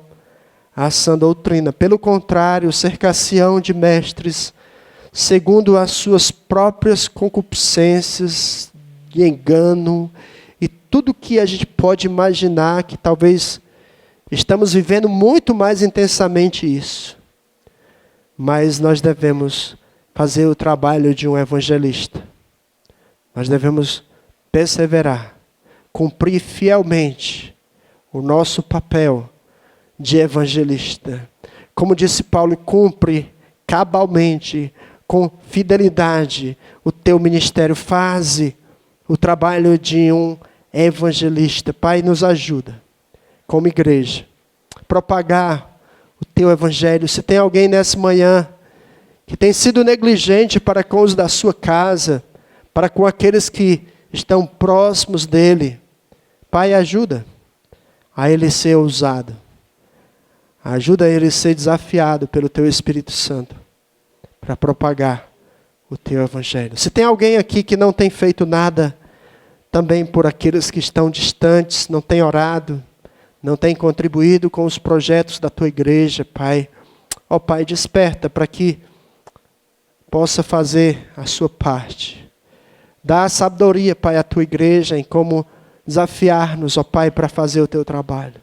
a sã doutrina. Pelo contrário, cercar-se-ão de mestres, segundo as suas próprias concupiscências, de engano, e tudo que a gente pode imaginar, que talvez estamos vivendo muito mais intensamente isso. Mas nós devemos fazer o trabalho de um evangelista. Nós devemos perseverar, cumprir fielmente o nosso papel de evangelista. Como disse Paulo, cumpre cabalmente, com fidelidade, o teu ministério. Faze o trabalho de um evangelista. Pai, nos ajuda, como igreja, propagar o teu evangelho. Se tem alguém nessa manhã que tem sido negligente para com os da sua casa, para com aqueles que estão próximos dele, Pai, ajuda a ele ser ousado. Ajuda ele a ser desafiado pelo teu Espírito Santo para propagar o teu evangelho. Se tem alguém aqui que não tem feito nada, também por aqueles que estão distantes, não tem orado, não tem contribuído com os projetos da tua igreja, Pai. Ó Pai, desperta para que possa fazer a sua parte. Dá sabedoria, Pai, à tua igreja em como desafiar-nos, ó Pai, para fazer o teu trabalho.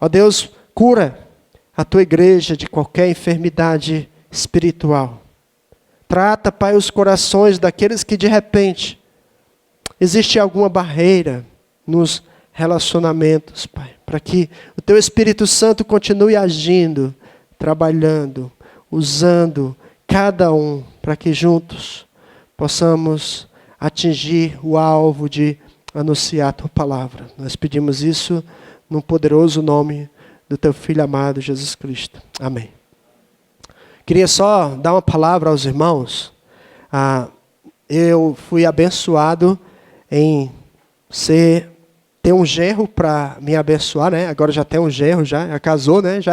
Ó Deus, cura a tua igreja de qualquer enfermidade espiritual. Trata, Pai, os corações daqueles que de repente existe alguma barreira nos relacionamentos, Pai, para que o teu Espírito Santo continue agindo, trabalhando, usando cada um, para que juntos possamos atingir o alvo de anunciar a tua palavra. Nós pedimos isso no poderoso nome do teu Filho amado, Jesus Cristo. Amém. Queria só dar uma palavra aos irmãos. Eu fui abençoado em ter um genro para me abençoar, né? Agora já tem um genro, já casou, né? Já